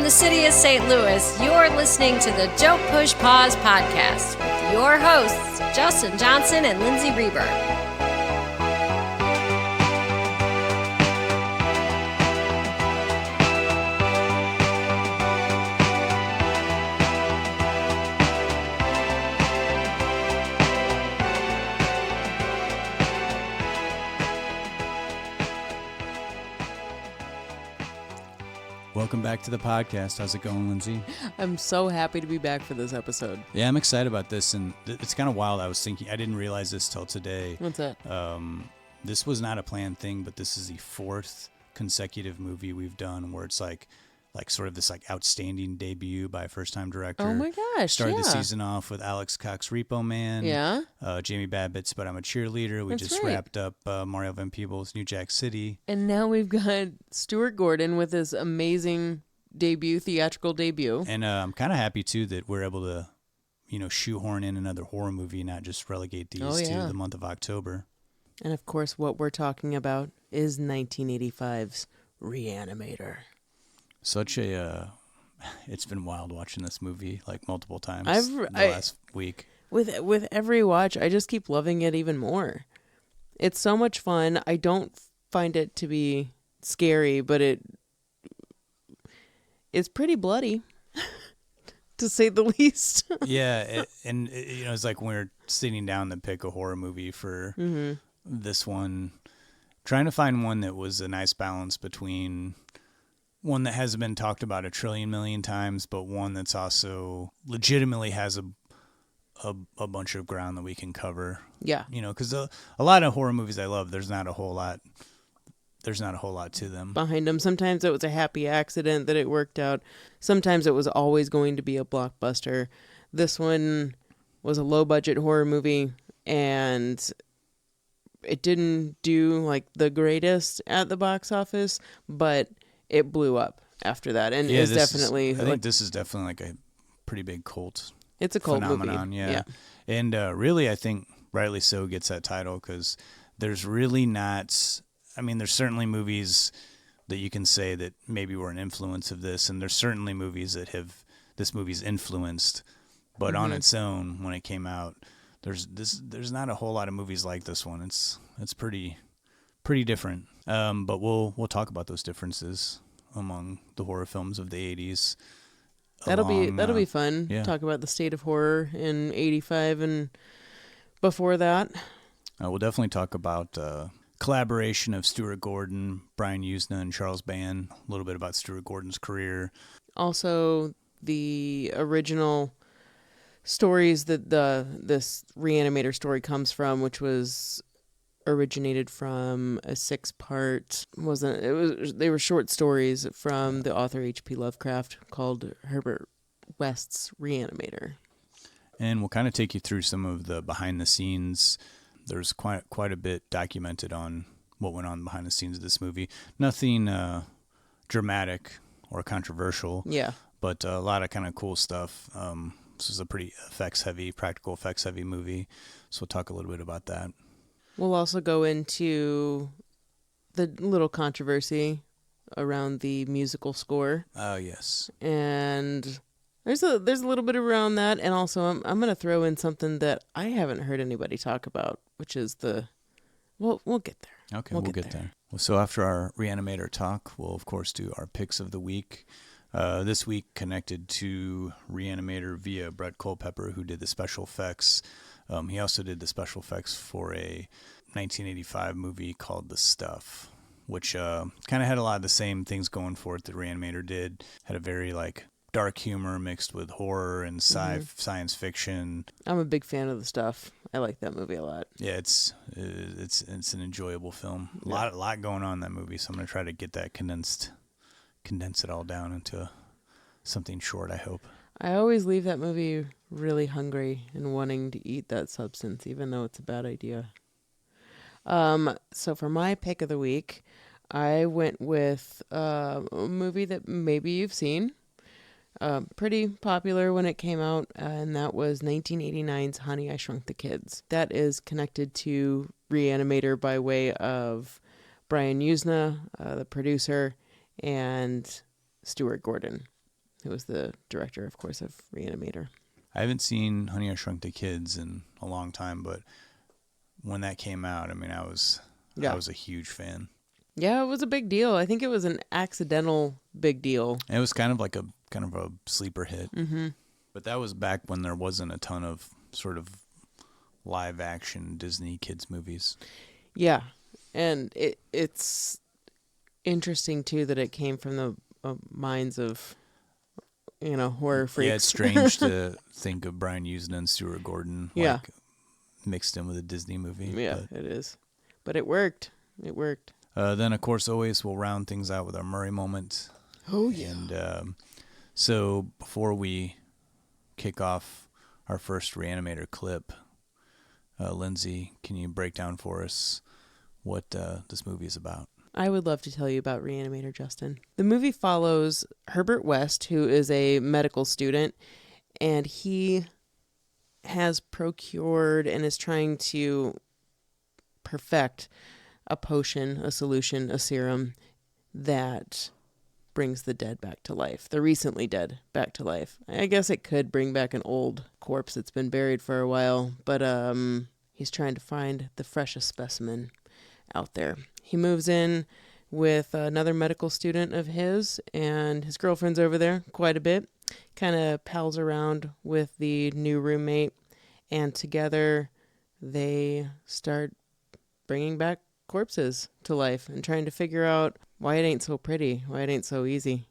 the city of St. Louis, you're listening to the Don't Push Pause podcast with your hosts, Justin Johnson and Lindsay Reber. Welcome back to the podcast. How's it going, Lindsay? I'm so happy to be back for this episode. Yeah, I'm excited about this, and it's kind of wild. I was thinking, I didn't realize this till today. What's that? This was not a planned thing, but this is the fourth consecutive movie we've done where it's like sort of this like outstanding debut by a first-time director. Oh my gosh, Started the season off with Alex Cox Repo Man. Yeah. Jamie Babbitt's But I'm a Cheerleader. We That's just right. wrapped up Mario Van Peebles' New Jack City. And now we've got Stuart Gordon with his amazing theatrical debut. And I'm kind of happy, too, that we're able to, shoehorn in another horror movie, not just relegate these to the month of October. And of course, what we're talking about is 1985's Reanimator. Such a, it's been wild watching this movie like multiple times last week. With every watch, I just keep loving it even more. It's so much fun. I don't find it to be scary, but it's pretty bloody, to say the least. Yeah, it's like when we're sitting down to pick a horror movie for this one, trying to find one that was a nice balance between one that hasn't been talked about a trillion million times, but one that's also legitimately has a bunch of ground that we can cover. Yeah. Because a lot of horror movies I love, there's not a whole lot to them. Behind them. Sometimes it was a happy accident that it worked out. Sometimes it was always going to be a blockbuster. This one was a low-budget horror movie, and it didn't do like the greatest at the box office, but it blew up after that, and I think this is definitely like a pretty big cult. It's a cult phenomenon, movie. Yeah. And really, I think rightly so gets that title because there's really not. I mean, there's certainly movies that you can say that maybe were an influence of this, and there's certainly movies that have this movie's influenced, but on its own when it came out, there's not a whole lot of movies like this one. It's pretty different. But we'll talk about those differences among the horror films of the 80s. That'll be fun. Yeah. Talk about the state of horror in 85 and before that. We'll definitely talk about collaboration of Stuart Gordon, Brian Usna, and Charles Band. A little bit about Stuart Gordon's career. Also, the original stories that this Reanimator story comes from, which was originated from a 6-part they were short stories from the author H.P. Lovecraft called Herbert West's Reanimator. And we'll kind of take you through some of the behind the scenes. There's quite a bit documented on what went on behind the scenes of this movie. Nothing dramatic or controversial. Yeah. But a lot of kind of cool stuff. This is a pretty practical effects heavy movie. So we'll talk a little bit about that. We'll also go into the little controversy around the musical score. Oh, yes. And there's a little bit around that, and also I'm going to throw in something that I haven't heard anybody talk about, which is we'll get there. Okay, we'll get there. Well, so after our Reanimator talk, we'll of course do our picks of the week. This week connected to Reanimator via Brett Culpepper, who did the special effects. He also did the special effects for a 1985 movie called The Stuff, which kind of had a lot of the same things going for it that Reanimator did. Had a very dark humor mixed with horror and science fiction. I'm a big fan of The Stuff. I like that movie a lot. Yeah, it's an enjoyable film. A lot going on in that movie, so I'm gonna try to get that condense it all down into something short, I hope. I always leave that movie really hungry and wanting to eat that substance, even though it's a bad idea. So for my pick of the week, I went with a movie that maybe you've seen. Pretty popular when it came out, and that was 1989's Honey, I Shrunk the Kids. That is connected to Reanimator by way of Brian Usna, the producer, and Stuart Gordon. who was the director, of course, of Reanimator. I haven't seen Honey, I Shrunk the Kids in a long time, but when that came out, I mean, I was a huge fan. Yeah, it was a big deal. I think it was an accidental big deal. And it was kind of a sleeper hit. Mm-hmm. But that was back when there wasn't a ton of sort of live action Disney kids movies. Yeah, and it's interesting too that it came from the minds of horror freaks. Yeah, it's strange to think of Brian Usna and Stuart Gordon mixed in with a Disney movie. Yeah, it is. But it worked. It worked. Then, of course, always we'll round things out with our Murray moment. Oh, yeah. And so before we kick off our first Reanimator clip, Lindsay, can you break down for us what this movie is about? I would love to tell you about Reanimator, Justin. The movie follows Herbert West, who is a medical student, and he has procured and is trying to perfect a potion, a solution, a serum that brings the dead back to life, the recently dead back to life. I guess it could bring back an old corpse that's been buried for a while, but he's trying to find the freshest specimen out there. He moves in with another medical student of his, and his girlfriend's over there quite a bit, kind of pals around with the new roommate, and together they start bringing back corpses to life and trying to figure out why it ain't so pretty, why it ain't so easy.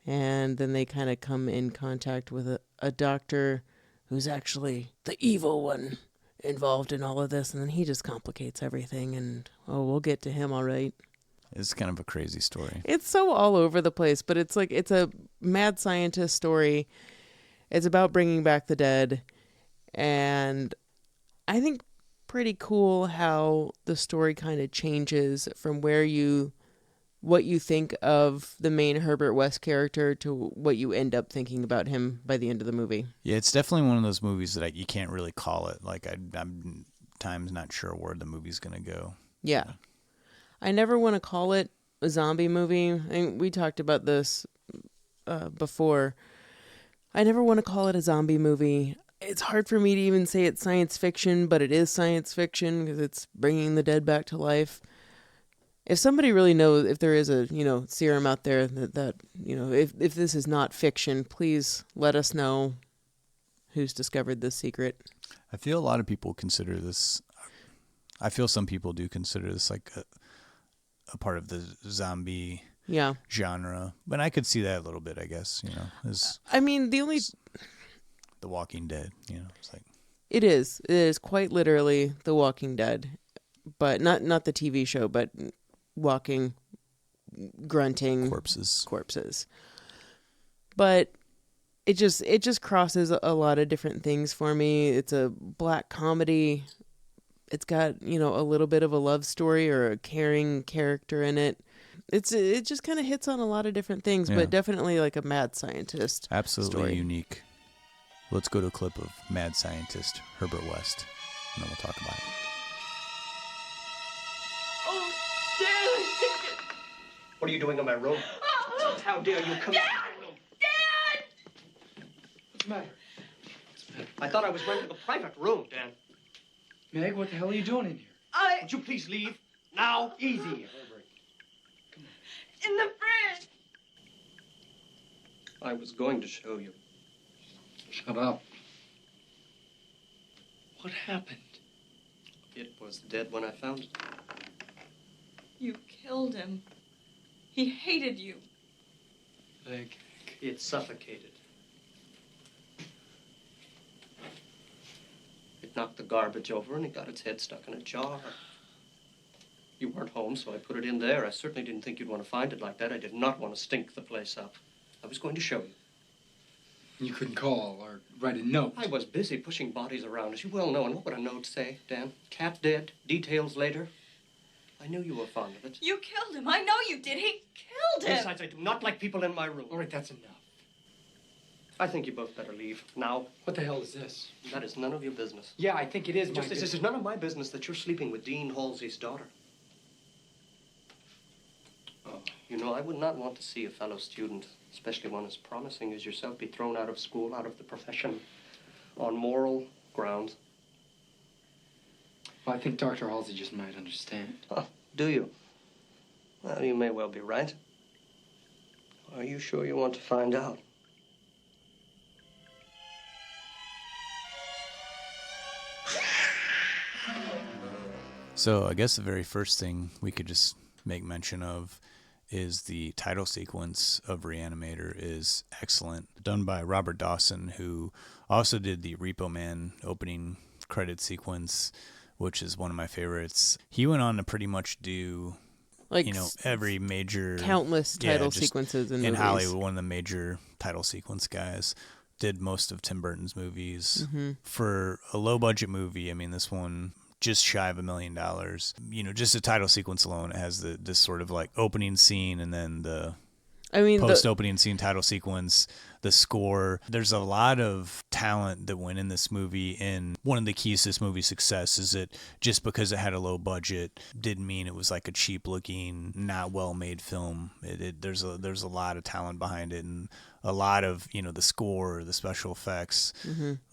And then they kind of come in contact with a doctor who's actually the evil one involved in all of this, and then he just complicates everything, and we'll get to him all right. It's kind of a crazy story. It's so all over the place, but it's a mad scientist story. It's about bringing back the dead, and I think pretty cool how the story kind of changes from what you think of the main Herbert West character to what you end up thinking about him by the end of the movie. Yeah, it's definitely one of those movies that you can't really call it. Like I'm times not sure where the movie's gonna go. Yeah. I never want to call it a zombie movie. And we talked about this before. I never want to call it a zombie movie. It's hard for me to even say it's science fiction, but it is science fiction because it's bringing the dead back to life. If somebody really knows if there is a, serum out there that if this is not fiction, please let us know who's discovered this secret. I feel a lot of people consider this, I feel some people do consider this like a part of the zombie genre, but I could see that a little bit, I guess, The Walking Dead, it's like it is quite literally The Walking Dead, but not the TV show, but walking, grunting corpses. But it just crosses a lot of different things for me. It's a black comedy. It's got a little bit of a love story or a caring character in it. It just kind of hits on a lot of different things, but definitely like a mad scientist. Absolutely story. Unique. Let's go to a clip of mad scientist Herbert West, and then we'll talk about it. Oh, Dad! What are you doing in my room? How dare you come in my room? Dad! What's the matter? I thought I was renting a private room, Dan. Meg, what the hell are you doing in here? Would you please leave? Now? Easy, Herbert. Come on. In the fridge. I was going to show you. Shut up. What happened? It was dead when I found it. You killed him. He hated you. Meg. It suffocated. It knocked the garbage over and it got its head stuck in a jar. You weren't home, so I put it in there. I certainly didn't think you'd want to find it like that. I did not want to stink the place up. I was going to show you. You couldn't call or write a note. I was busy pushing bodies around, as you well know. And what would a note say, Dan? Cat dead, details later. I knew you were fond of it. You killed him. I know you did. He killed him. Besides, I do not like people in my room. All right, that's enough. I think you both better leave. Now. What the hell is this? That is none of your business. Yeah, I think it is my Just business. this is none of my business that you're sleeping with Dean Halsey's daughter. Oh. You know, I would not want to see a fellow student especially one as promising as yourself, be thrown out of school, out of the profession, on moral grounds? Well, I think Dr. Halsey just might understand. Oh, do you? Well, you may well be right. Are you sure you want to find out? So I guess the very first thing we could just make mention of is the title sequence of Reanimator is excellent. Done by Robert Dawson, who also did the Repo Man opening credit sequence, which is one of my favorites. He went on to pretty much do, Like every major... countless title sequences in movies. Hollywood, one of the major title sequence guys. Did most of Tim Burton's movies. Mm-hmm. For a low-budget movie, I mean, this one... just shy of $1 million. Just the title sequence alone, it has this sort of like opening scene and then the post-opening scene title sequence, the score. There's a lot of talent that went in this movie, and one of the keys to this movie's success is that just because it had a low budget didn't mean it was like a cheap-looking, not well-made film. There's a lot of talent behind it, and a lot of the score, the special effects,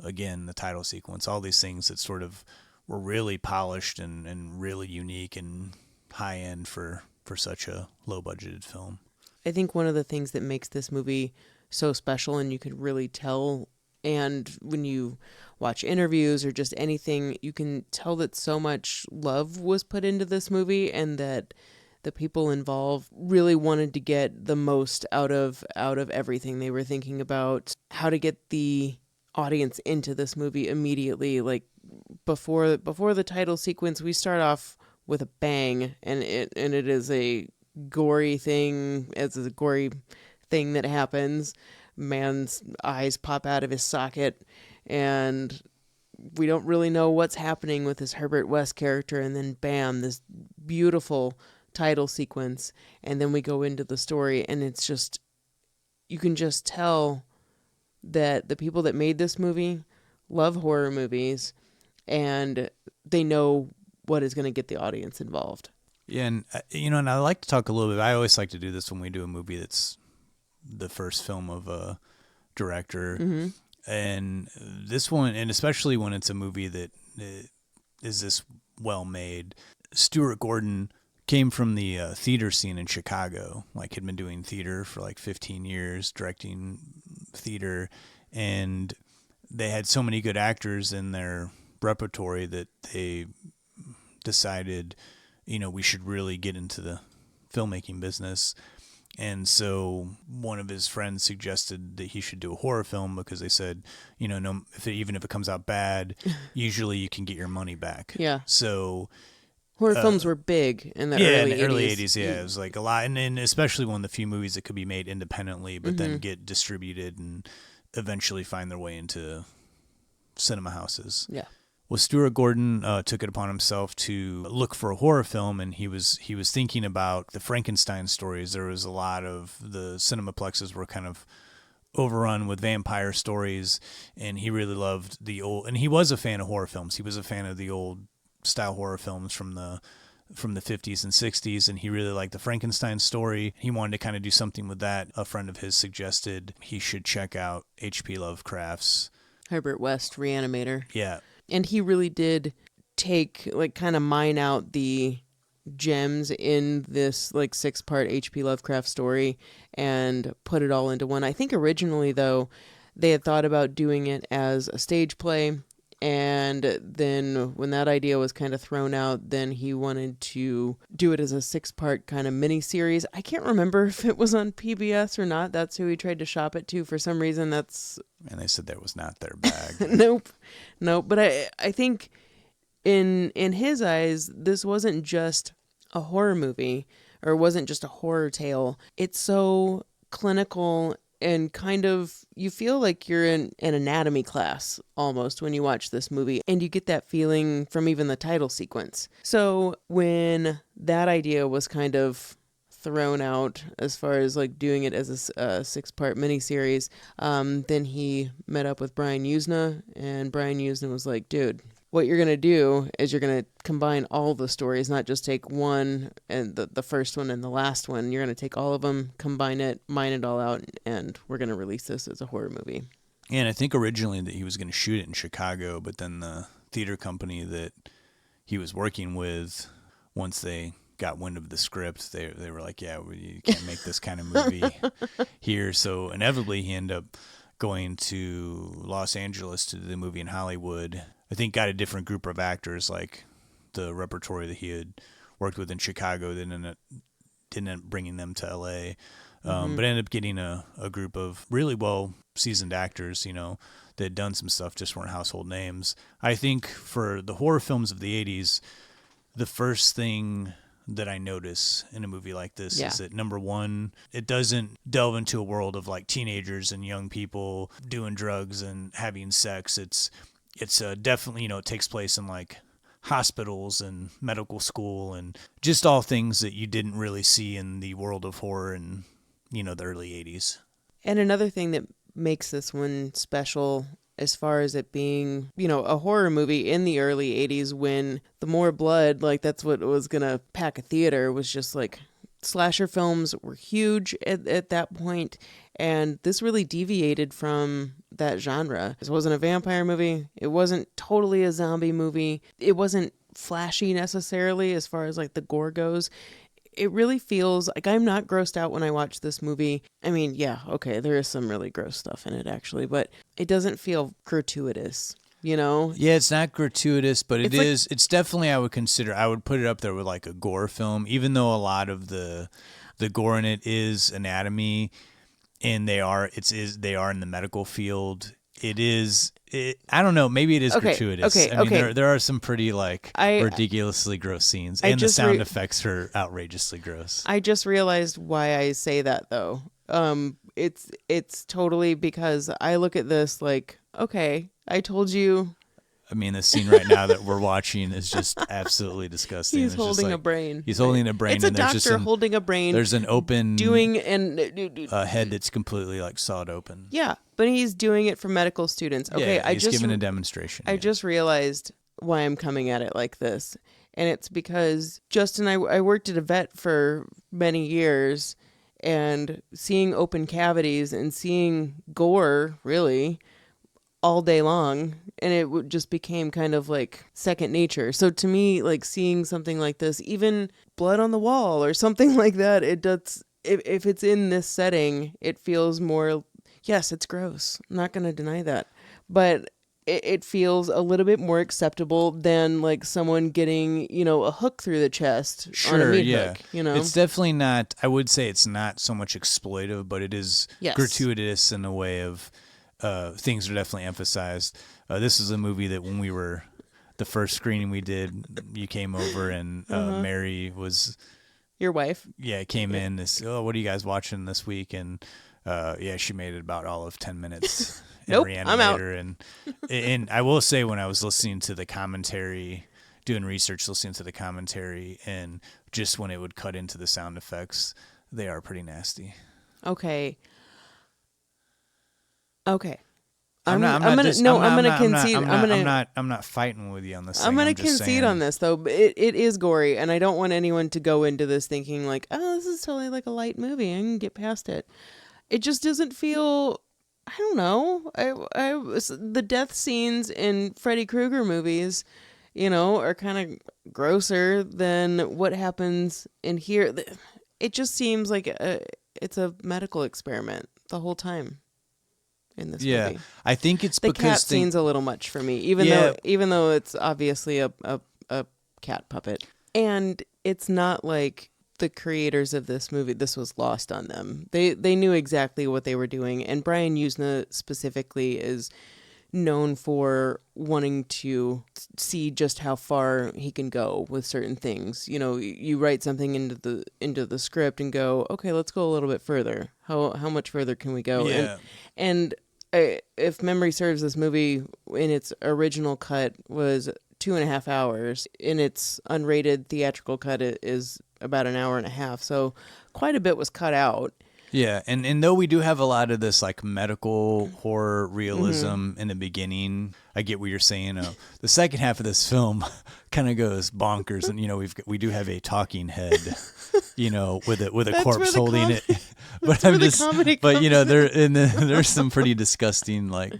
again, the title sequence, all these things that sort of were really polished and really unique and high-end for such a low-budgeted film. I think one of the things that makes this movie so special, and you could really tell, and when you watch interviews or just anything, you can tell that so much love was put into this movie and that the people involved really wanted to get the most out of everything. They were thinking about how to get the audience into this movie immediately. Like before the title sequence, we start off with a bang, and it is a gory thing. It's a gory thing that happens. Man's eyes pop out of his socket, and we don't really know what's happening with this Herbert West character, and then bam, this beautiful title sequence, and then we go into the story, and it's just, you can just tell that the people that made this movie love horror movies, and they know what is going to get the audience involved. Yeah, and and I like to talk a little bit. I always like to do this when we do a movie that's the first film of a director, and this one, and especially when it's a movie that is this well made. Stuart Gordon came from the theater scene in Chicago. Like, had been doing theater for like 15 years, directing theater, and they had so many good actors in their repertory that they decided, we should really get into the filmmaking business. And so one of his friends suggested that he should do a horror film because they said, even if it comes out bad, usually you can get your money back. Yeah. So horror films were big in the early 80s. Yeah, it was like a lot, and especially one of the few movies that could be made independently, but then get distributed and eventually find their way into cinema houses. Yeah. Well, Stuart Gordon took it upon himself to look for a horror film, and he was thinking about the Frankenstein stories. There was a lot of the cinemaplexes were kind of overrun with vampire stories, and he really loved the old. And he was a fan of horror films. He was a fan of the old style horror films from the 50s and 60s, and he really liked the Frankenstein story. He wanted to kind of do something with that. A friend of his suggested he should check out H.P. Lovecraft's Herbert West, Reanimator. Yeah. And he really did kind of mine out the gems in this 6-part H.P. Lovecraft story and put it all into one. I think originally, though, they had thought about doing it as a stage play, and then when that idea was kind of thrown out, then he wanted to do it as a 6-part kind of mini-series. I can't remember if it was on PBS or not. That's who he tried to shop it to. For some reason, And they said that was not their bag. Nope. But I think in his eyes, this wasn't just a horror movie, or wasn't just a horror tale. It's so clinical and kind of, you feel like you're in an anatomy class almost when you watch this movie, and you get that feeling from even the title sequence. So when that idea was kind of thrown out as far as doing it as a 6-part miniseries, then he met up with Brian Yuzna, and Brian Yuzna was like, dude, what you're going to do is you're going to combine all the stories, not just take one and the first one and the last one. You're going to take all of them, combine it, mine it all out, and we're going to release this as a horror movie. And I think originally that he was going to shoot it in Chicago, but then the theater company that he was working with, once they got wind of the script, they were like, yeah, you can't make this kind of movie here. So inevitably he ended up going to Los Angeles to do the movie in Hollywood. I think got a different group of actors, like the repertory that he had worked with in Chicago, didn't end up bringing them to L.A., but ended up getting a group of really well-seasoned actors, that had done some stuff, just weren't household names. I think for the horror films of the 80s, the first thing that I notice in a movie like this is that, number one, it doesn't delve into a world of like teenagers and young people doing drugs and having sex. It's definitely, it takes place in like hospitals and medical school and just all things that you didn't really see in the world of horror in, the early 80s. And another thing that makes this one special as far as it being, a horror movie in the early 80s, when the more blood, like that's what was going to pack a theater, was just like slasher films were huge at that point. And this really deviated from that genre. This wasn't a vampire movie. It wasn't totally a zombie movie. It wasn't flashy necessarily as far as like the gore goes. It really feels like I'm not grossed out when I watch this movie. I mean, yeah, okay, there is some really gross stuff in it actually, but it doesn't feel gratuitous, Yeah, it's not gratuitous, but It's it's definitely, I would put it up there with like a gore film, even though a lot of the gore in it is anatomy, and they are in the medical field. I don't know, maybe it is gratuitous. I mean, there are some pretty ridiculously gross scenes, and the sound effects are outrageously gross. I just realized why I say that though. It's totally because I look at this like, okay, I told you. I mean, the scene right now that we're watching is just absolutely disgusting. He's holding a brain. He's holding a brain. It's a doctor holding a brain. There's an open a head that's completely like sawed open. Yeah, but he's doing it for medical students. Okay, yeah, he's giving a demonstration. I just realized why I'm coming at it like this, and it's because Justin, I worked at a vet for many years, and seeing open cavities and seeing gore really all day long, and it just became kind of like second nature. So to me, like seeing something like this, even blood on the wall or something like that, it does. If it's in this setting, it feels more. Yes, it's gross. I'm not going to deny that, but it feels a little bit more acceptable than like someone getting, a hook through the chest on a meat hook. It's definitely not. I would say it's not so much exploitive, but it is gratuitous in a way of. Things are definitely emphasized. This is a movie that when we were the first screening we did, you came over and Mary was your wife. Yeah, came in. What are you guys watching this week? And she made it about all of 10 minutes. Nope, Reanimator. I'm out. And I will say, when I was listening to the commentary, doing research, listening to the commentary, and just when it would cut into the sound effects, they are pretty nasty. Okay. I'm not fighting with you on this. I'm going to concede on this though. It is gory, and I don't want anyone to go into this thinking like, oh, this is totally like a light movie. I can get past it. It just doesn't feel. I don't know. The death scenes in Freddy Krueger movies, are kind of grosser than what happens in here. It just seems like it's a medical experiment the whole time. In this movie. I think it's the because cat scene's a little much for me, even though it's obviously a cat puppet, and it's not like the creators of this movie. This was lost on them. They knew exactly what they were doing, and Brian Usna specifically is known for wanting to see just how far he can go with certain things. You write something into the script and go, okay, let's go a little bit further. How much further can we go? Yeah. And if memory serves, this movie in its original cut was 2.5 hours. In its unrated theatrical cut, it is about 1.5 hours. So quite a bit was cut out. Yeah, and though we do have a lot of this like medical horror realism in the beginning, I get what you're saying. The second half of this film kind of goes bonkers, and we do have a talking head, with a corpse holding it. But there's some pretty disgusting like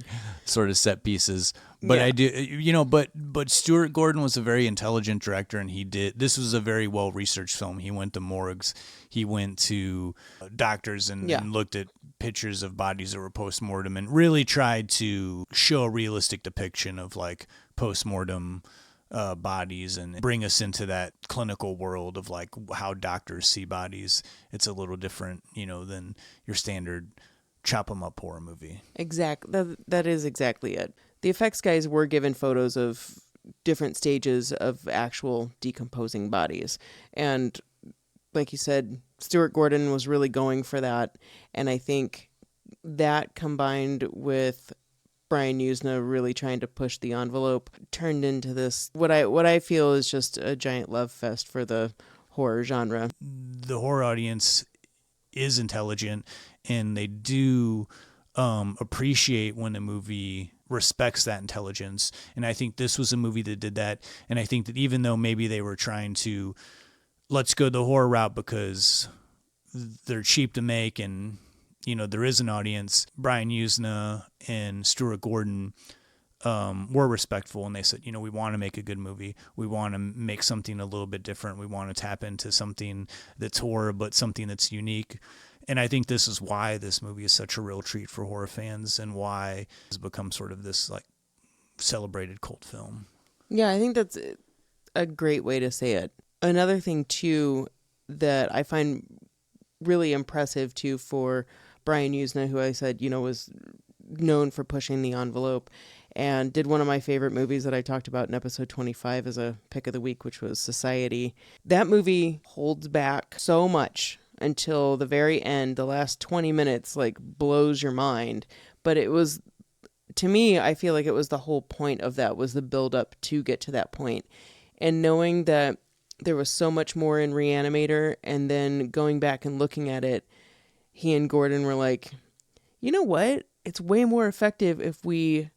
sort of set pieces. But I do, but Stuart Gordon was a very intelligent director, and this was a very well researched film. He went to morgues, he went to doctors and looked at pictures of bodies that were post-mortem and really tried to show a realistic depiction of like post-mortem bodies and bring us into that clinical world of like how doctors see bodies. It's a little different, than your standard chop 'em up horror movie. Exactly. That is exactly it. The effects guys were given photos of different stages of actual decomposing bodies. And like you said, Stuart Gordon was really going for that. And I think that combined with Brian Usna really trying to push the envelope turned into this, what I feel is just a giant love fest for the horror genre. The horror audience is intelligent, and they do appreciate when a movie respects that intelligence. And I think this was a movie that did that. And I think that even though maybe they were trying to, let's go the horror route because they're cheap to make and, there is an audience, Brian Usna and Stuart Gordon were respectful, and they said, we want to make a good movie. We want to make something a little bit different. We want to tap into something that's horror, but something that's unique. And I think this is why this movie is such a real treat for horror fans and why it's become sort of this like celebrated cult film. Yeah, I think that's a great way to say it. Another thing too that I find really impressive too for Brian Usna, who I said, was known for pushing the envelope and did one of my favorite movies that I talked about in episode 25 as a pick of the week, which was Society. That movie holds back so much until the very end. The last 20 minutes like blows your mind. But it was, to me, I feel like it was the whole point of that was the build up to get to that point. And knowing that there was so much more in Reanimator, and then going back and looking at it, he and Gordon were like, you know what? It's way more effective if we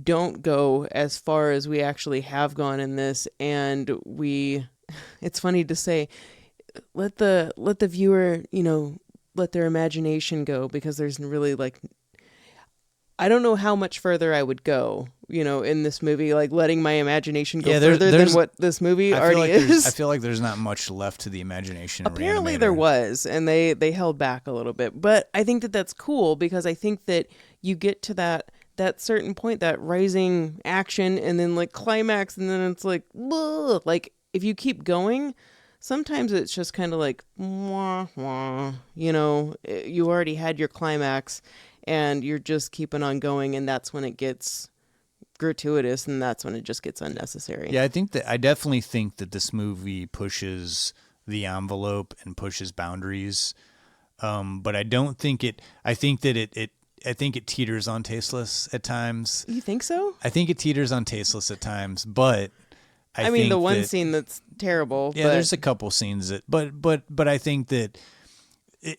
don't go as far as we actually have gone in this. And it's funny to say, let the viewer, let their imagination go, because there's really like, I don't know how much further I would go, in this movie, like letting my imagination go further than what this movie already is. I feel like there's not much left to the imagination. Apparently there was, and they held back a little bit. But I think that that's cool, because I think that you get to that certain point, that rising action, and then like climax, and then it's like, ugh. Like if you keep going, sometimes it's just kind of like, wah, wah, you already had your climax and you're just keeping on going. And that's when it gets gratuitous, and that's when it just gets unnecessary. Yeah, I definitely think that this movie pushes the envelope and pushes boundaries. But I don't think I think it teeters on tasteless at times. You think so? I think it teeters on tasteless at times, but I mean, think the one scene that's terrible. Yeah, there's a couple scenes that, but I think that,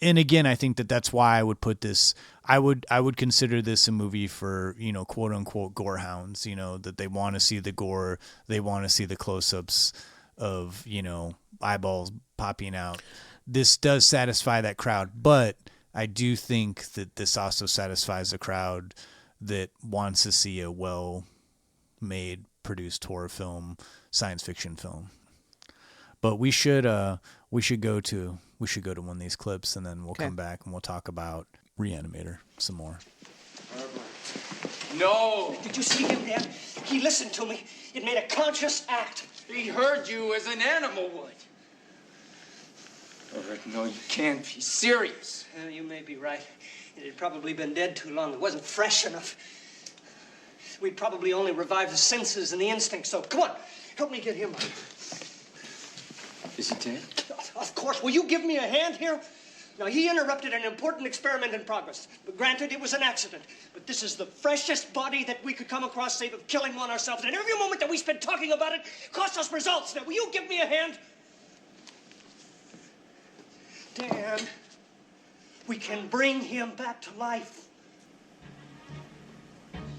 and again, I think that that's why I would put this. I would consider this a movie for, quote unquote gore hounds. That they want to see the gore, they want to see the close-ups of eyeballs popping out. This does satisfy that crowd, but I do think that this also satisfies a crowd that wants to see a well-made, produced horror film, science fiction film. But we should go to one of these clips, and then we'll come back and we'll talk about Reanimator some more. No! Did you see him, Dad? He listened to me. It made a conscious act. He heard you as an animal would. Herbert, no, you can't be serious. You may be right. It had probably been dead too long. It wasn't fresh enough. We'd probably only revived the senses and the instincts. So, come on, help me get him. Is he dead? Of course. Will you give me a hand here? Now, he interrupted an important experiment in progress. But granted, it was an accident. But this is the freshest body that we could come across, save of killing one ourselves. And every moment that we spend talking about it costs us results. Now, will you give me a hand? Dan, we can bring him back to life.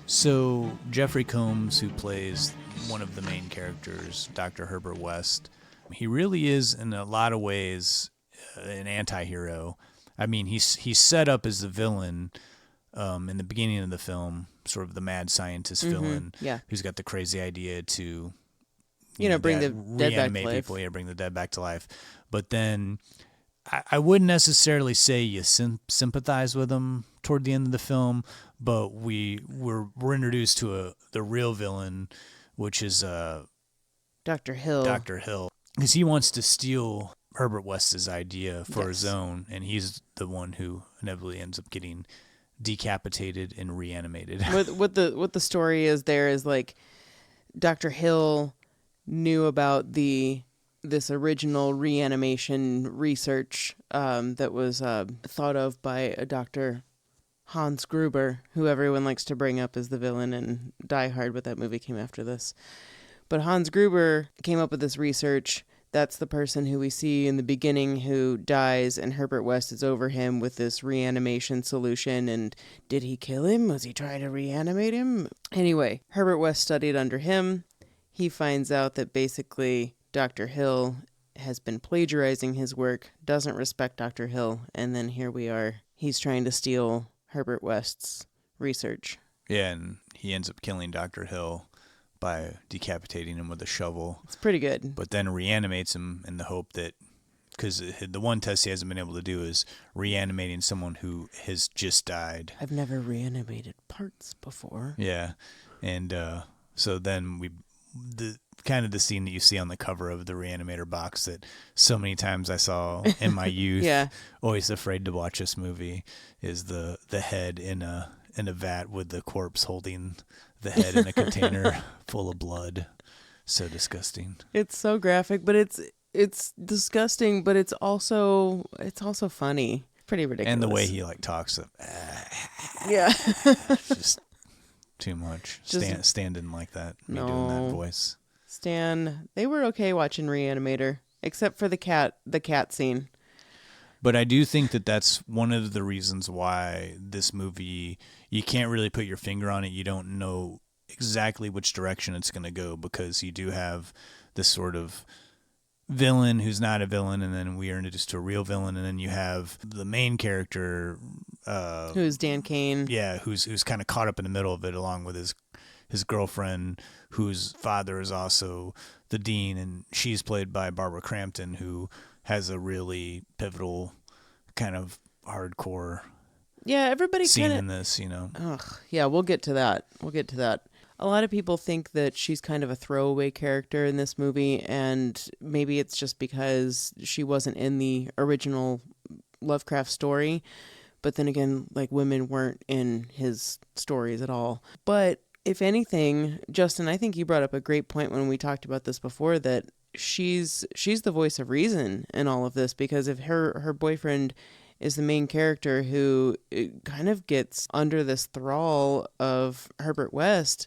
So Jeffrey Combs, who plays one of the main characters, Dr. Herbert West, he really is in a lot of ways an anti-hero. I mean, he's set up as the villain in the beginning of the film, sort of the mad scientist villain who's got the crazy idea to bring the dead back to life. People, bring the dead back to life. But then I wouldn't necessarily say you sympathize with him toward the end of the film, but we're introduced to the real villain, which is Dr. Hill. Dr. Hill, because he wants to steal Herbert West's idea for his own, and he's the one who inevitably ends up getting decapitated and reanimated. What the story is there is like Dr. Hill knew about this original reanimation research that was thought of by a Dr. Hans Gruber, who everyone likes to bring up as the villain in Die Hard, but that movie came after this. But Hans Gruber came up with this research. That's the person who we see in the beginning who dies, and Herbert West is over him with this reanimation solution. And did he kill him? Was he trying to reanimate him? Anyway, Herbert West studied under him. He finds out that basically Dr. Hill has been plagiarizing his work, doesn't respect Dr. Hill, and then here we are. He's trying to steal Herbert West's research. Yeah, and he ends up killing Dr. Hill by decapitating him with a shovel. It's pretty good. But then reanimates him in the hope that, because the one test he hasn't been able to do is reanimating someone who has just died. I've never reanimated parts before. Yeah, and so then the scene that you see on the cover of the Reanimator box that so many times I saw in my youth, always afraid to watch this movie, is the head in a vat with the corpse holding the head in a container full of blood. So disgusting. It's so graphic, but it's disgusting, but it's also funny. Pretty ridiculous. And the way he talks, yeah, just too much. Standing like that, me doing that voice. Stan, they were okay watching Reanimator, except for the cat scene. But I do think that that's one of the reasons why this movie, you can't really put your finger on it. You don't know exactly which direction it's going to go, because you do have this sort of villain who's not a villain, and then we are introduced to a real villain, and then you have the main character, who's Dan Cain. Yeah, who's kind of caught up in the middle of it, along with his girlfriend, whose father is also the dean, and she's played by Barbara Crampton, who has a really pivotal kind of hardcore everybody scene in this, Ugh, yeah, we'll get to that. A lot of people think that she's kind of a throwaway character in this movie, and maybe it's just because she wasn't in the original Lovecraft story. But then again, women weren't in his stories at all. But if anything, Justin, I think you brought up a great point when we talked about this before, that she's the voice of reason in all of this, because if her boyfriend is the main character who kind of gets under this thrall of Herbert West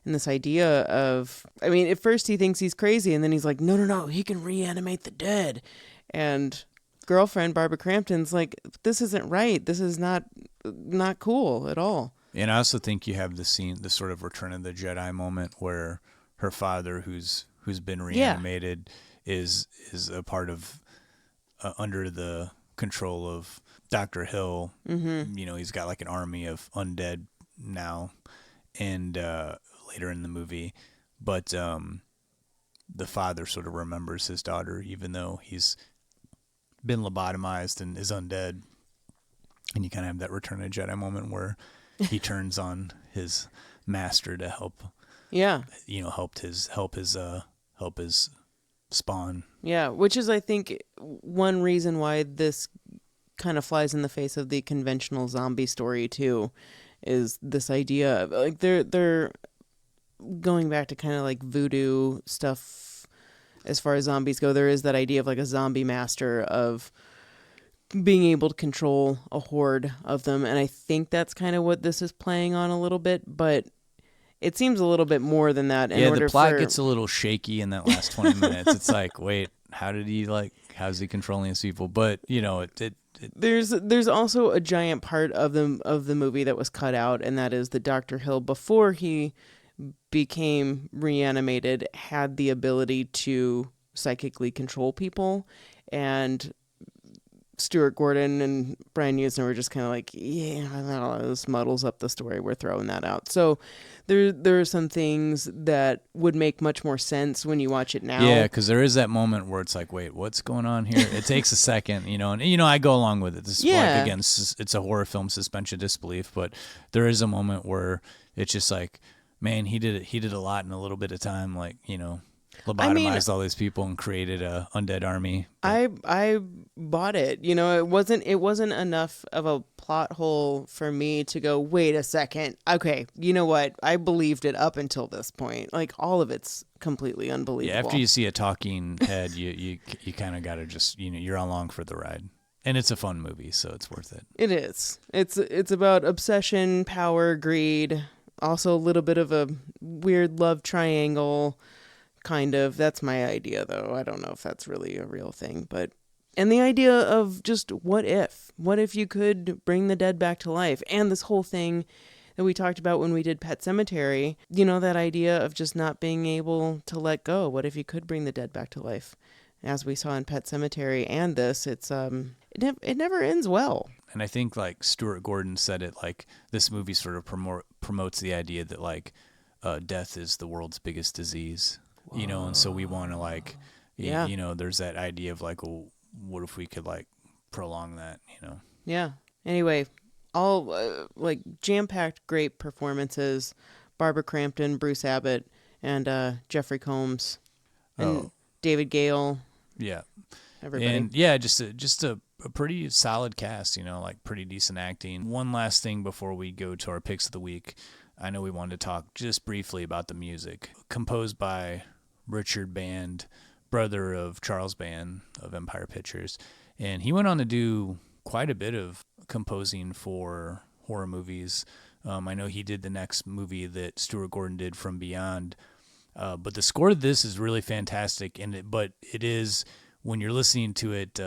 and this idea of, I mean, at first he thinks he's crazy, and then he's like, no, he can reanimate the dead. And girlfriend Barbara Crampton's like, this isn't right. This is not cool at all. And I also think you have the scene, the sort of Return of the Jedi moment, where her father, who's been reanimated, is a part of under the control of Dr. Hill. Mm-hmm. He's got an army of undead now, and later in the movie, but the father sort of remembers his daughter, even though he's been lobotomized and is undead. And you kind of have that Return of the Jedi moment where he turns on his master to help. Yeah. Help his spawn. Yeah, which is, I think, one reason why this kind of flies in the face of the conventional zombie story too, is this idea of they're going back to kind of voodoo stuff as far as zombies go. There is that idea of a zombie master, of being able to control a horde of them, and I think that's kind of what this is playing on a little bit, but it seems a little bit more than that. The plot gets a little shaky in that last 20 minutes. It's wait, how's he controlling these people? But, There's also a giant part of the movie that was cut out, and that is that Dr. Hill, before he became reanimated, had the ability to psychically control people, and Stuart Gordon and Brian Usna were just kind of like, yeah, this muddles up the story. We're throwing that out. So there are some things that would make much more sense when you watch it now. Yeah, because there is that moment where it's like, wait, what's going on here? It takes a second, and I go along with it. This is like, again, it's a horror film, suspension of disbelief, but there is a moment where it's just like, man, he did a lot in a little bit of time, like, lobotomized all these people and created a undead army. I bought it. It wasn't enough of a plot hole for me to go, wait a second. Okay, you know what? I believed it up until this point. Like, all of it's completely unbelievable. Yeah, after you see a talking head, you kind of got to just, you're along for the ride. And it's a fun movie, so it's worth it. It is. It's about obsession, power, greed, also a little bit of a weird love triangle. Kind of. That's my idea, though. I don't know if that's really a real thing, and the idea of just what if you could bring the dead back to life, and this whole thing that we talked about when we did Pet Sematary, that idea of just not being able to let go. What if you could bring the dead back to life? As we saw in Pet Sematary and this, it never ends well. And I think, like, Stuart Gordon said it, like, this movie sort of promotes the idea that, like, death is the world's biggest disease. And so we want to, like, there's that idea of, like, well, what if we could, like, prolong that, Yeah. Anyway, all, like, jam-packed great performances. Barbara Crampton, Bruce Abbott, and Jeffrey Combs, and David Gale. Yeah. Everybody. And, yeah, just a pretty solid cast, like, pretty decent acting. One last thing before we go to our picks of the week. I know we wanted to talk just briefly about the music. Composed by Richard Band, brother of Charles Band of Empire Pictures. And he went on to do quite a bit of composing for horror movies. I know he did the next movie that Stuart Gordon did, From Beyond. But the score to this is really fantastic. But it is, when you're listening to it,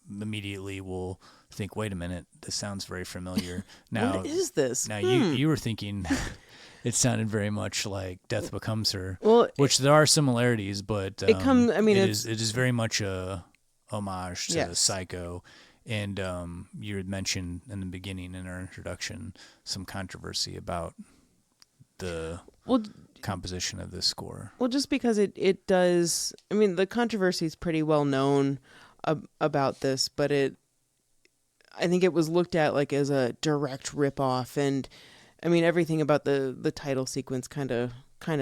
immediately will think, wait a minute, this sounds very familiar. Now, what is this? Now, you were thinking... It sounded very much like Death Becomes Her, which there are similarities, but it is very much a homage to Psycho. And you had mentioned in the beginning, in our introduction, some controversy about the composition of this score. Well, just because it does, the controversy is pretty well known about this, but I think it was looked at like as a direct ripoff, and everything about the title sequence kind of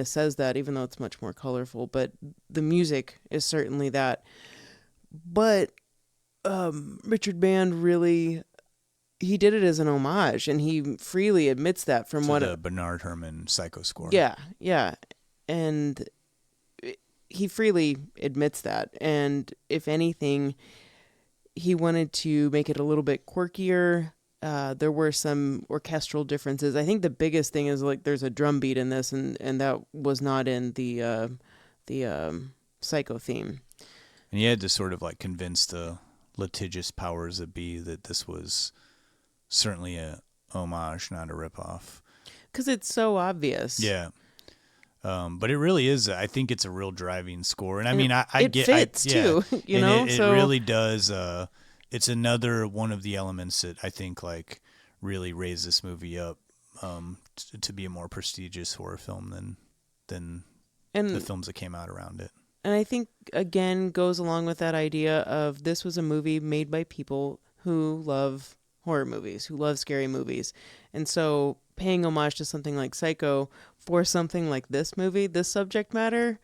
says that, even though it's much more colorful. But the music is certainly that. But Richard Band really, he did it as an homage, and he freely admits that from the Bernard Herrmann Psycho score. Yeah, and he freely admits that. And if anything, he wanted to make it a little bit quirkier. There were some orchestral differences. I think the biggest thing is, like, there's a drum beat in this, and that was not in the Psycho theme. And he had to sort of, like, convince the litigious powers that be that this was certainly a homage, not a ripoff. Because it's so obvious. Yeah. But it really is. I think it's a real driving score, and it fits too. It really does. It's another one of the elements that I think, like, really raised this movie up to be a more prestigious horror film than the films that came out around it. And I think, again, goes along with that idea of this was a movie made by people who love horror movies, who love scary movies. And so paying homage to something like Psycho for something like this movie, this subject matter,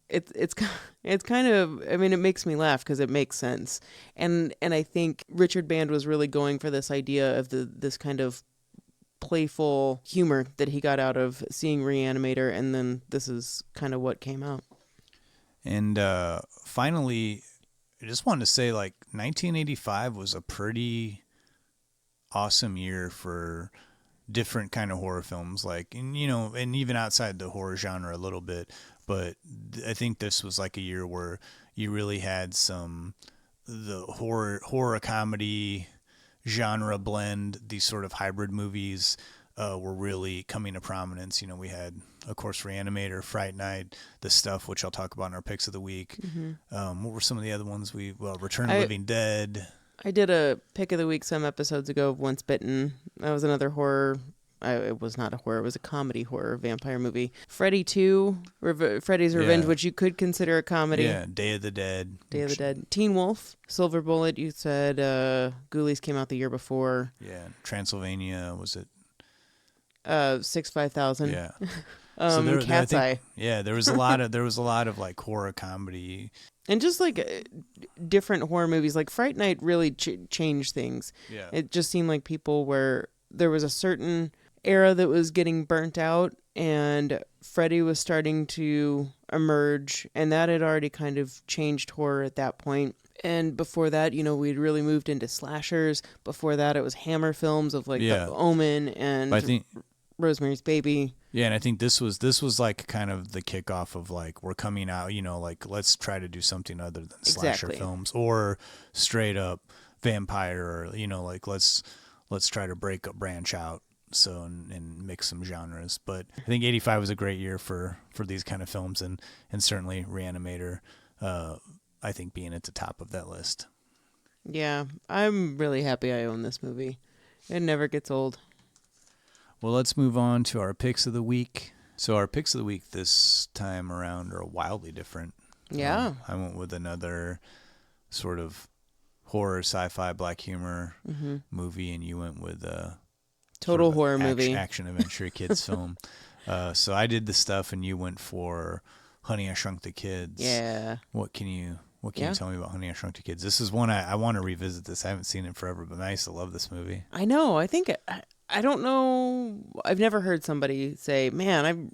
it's kind of, it makes me laugh because it makes sense. And I think Richard Band was really going for this idea of this kind of playful humor that he got out of seeing Reanimator, and then this is kind of what came out. And finally, I just wanted to say, like, 1985 was a pretty awesome year for different kind of horror films, like, and even outside the horror genre a little bit. But I think this was like a year where you really had some the horror comedy genre blend, these sort of hybrid movies were really coming to prominence. You know, we had, of course, Reanimator, Fright Night, this stuff, which I'll talk about in our picks of the week. What were some of the other ones? Return of the Living Dead. I did a pick of the week some episodes ago of Once Bitten. That was another horror. It was not a horror. It was a comedy horror vampire movie. Freddy 2, Freddy's Revenge, which you could consider a comedy. Yeah, Day of the Dead. Teen Wolf, Silver Bullet, you said. Ghoulies came out the year before. Yeah, Transylvania, was it? 6-5000. Yeah. Cat's Eye. Yeah, there was a lot of like horror comedy. And just like different horror movies, like Fright Night really changed things. Yeah. It just seemed like there was a certain era that was getting burnt out, and Freddy was starting to emerge, and that had already kind of changed horror at that point. And before that, you know, we'd really moved into slashers. Before that, it was Hammer films of like The Omen and Rosemary's Baby. Yeah, and I think this was like kind of the kickoff of like, we're coming out, you know, like let's try to do something other than slasher films or straight up vampire, or, you know, like let's try to branch out. So and mix some genres. But I think 85 was a great year for these kind of films, and certainly Reanimator, I think, being at the top of that list. Yeah, I'm really happy I own this movie. It never gets old. Well, let's move on to our picks of the week. So our picks of the week this time around are wildly different. Yeah. I went with another sort of horror, sci-fi, black humor movie, and you went with total horror movie, action adventure kids film. So I did the stuff, and you went for Honey, I Shrunk the Kids. Yeah. What can you tell me about Honey, I Shrunk the Kids? This is one I want to revisit. This I haven't seen it forever, but I used to love this movie. I know. I think I don't know. I've never heard somebody say, "Man,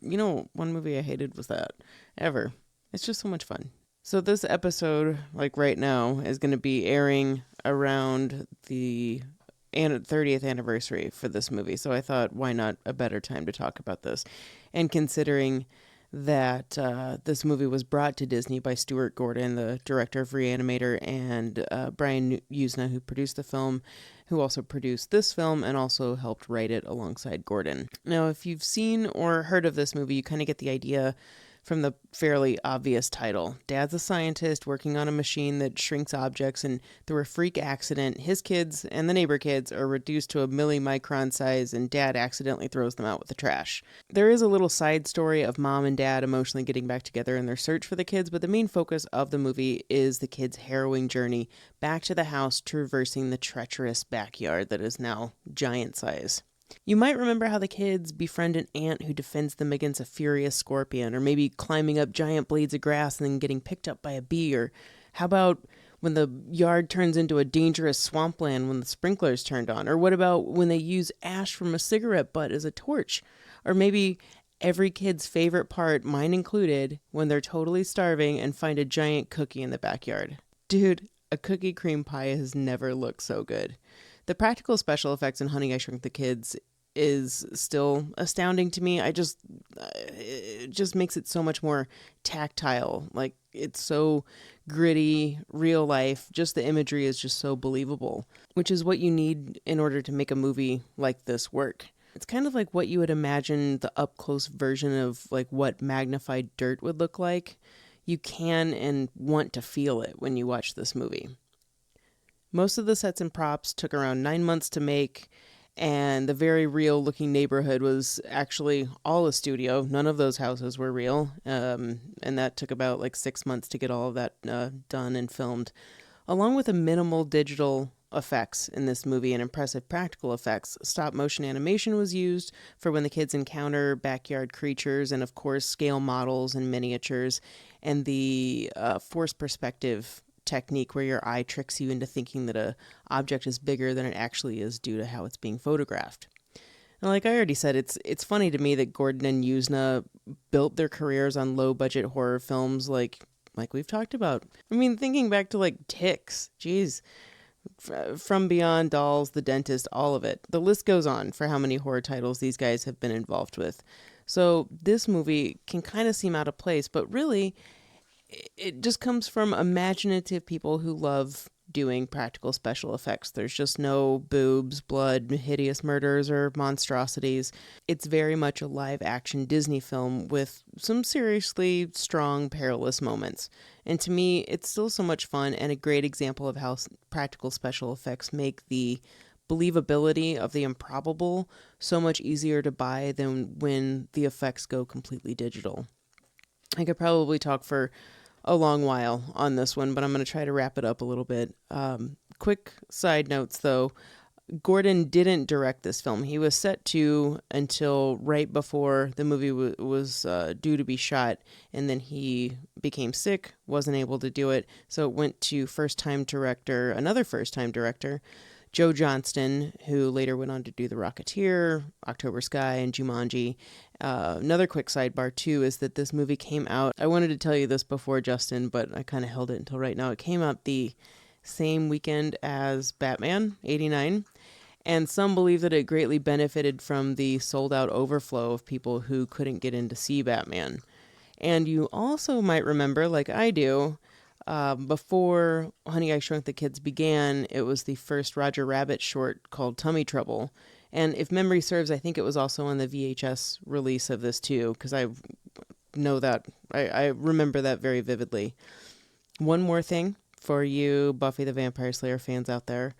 one movie I hated was that." Ever. It's just so much fun. So this episode, like right now, is going to be airing around the 30th anniversary for this movie. So I thought, why not a better time to talk about this? And considering that this movie was brought to Disney by Stuart Gordon, the director of Reanimator, and Brian Usna, who produced the film, who also produced this film and also helped write it alongside Gordon. Now, if you've seen or heard of this movie, you kind of get the idea from the fairly obvious title. Dad's a scientist working on a machine that shrinks objects, and through a freak accident, his kids and the neighbor kids are reduced to a millimicron size, and Dad accidentally throws them out with the trash. There is a little side story of Mom and Dad emotionally getting back together in their search for the kids, but the main focus of the movie is the kids' harrowing journey back to the house, traversing the treacherous backyard that is now giant size. You might remember how the kids befriend an ant who defends them against a furious scorpion, or maybe climbing up giant blades of grass and then getting picked up by a bee, or how about when the yard turns into a dangerous swampland when the sprinklers turned on, or what about when they use ash from a cigarette butt as a torch, or maybe every kid's favorite part, mine included, when they're totally starving and find a giant cookie in the backyard. Dude, a cookie cream pie has never looked so good. The practical special effects in Honey, I Shrunk the Kids is still astounding to me. It just makes it so much more tactile. Like, it's so gritty, real life. Just the imagery is just so believable, which is what you need in order to make a movie like this work. It's kind of like what you would imagine the up-close version of like what magnified dirt would look like. You can and want to feel it when you watch this movie. Most of the sets and props took around 9 months to make, and the very real-looking neighborhood was actually all a studio. None of those houses were real, and that took about 6 months to get all of that done and filmed. Along with a minimal digital effects in this movie and impressive practical effects, stop-motion animation was used for when the kids encounter backyard creatures, and of course scale models and miniatures, and the forced perspective technique where your eye tricks you into thinking that a object is bigger than it actually is due to how it's being photographed. And like I already said, it's funny to me that Gordon and Usna built their careers on low-budget horror films like we've talked about. I mean, thinking back to Ticks, geez, From Beyond, Dolls, The Dentist, all of it. The list goes on for how many horror titles these guys have been involved with. So this movie can kind of seem out of place, but really it just comes from imaginative people who love doing practical special effects. There's just no boobs, blood, hideous murders, or monstrosities. It's very much a live action Disney film with some seriously strong, perilous moments. And to me, it's still so much fun and a great example of how practical special effects make the believability of the improbable so much easier to buy than when the effects go completely digital. I could probably talk for a long while on this one, but I'm going to try to wrap it up a little bit. Quick side notes, though. Gordon didn't direct this film. He was set to until right before the movie was due to be shot, and then he became sick, wasn't able to do it, so it went to another first-time director, Joe Johnston, who later went on to do The Rocketeer, October Sky, and Jumanji. Another quick sidebar, too, is that this movie came out. I wanted to tell you this before, Justin, but I kind of held it until right now. It came out the same weekend as Batman, 89. And some believe that it greatly benefited from the sold-out overflow of people who couldn't get in to see Batman. And you also might remember, like I do, before Honey, I Shrunk the Kids began, it was the first Roger Rabbit short called Tummy Trouble. And if memory serves, I think it was also on the VHS release of this too, because I know that, I remember that very vividly. One more thing for you Buffy the Vampire Slayer fans out there.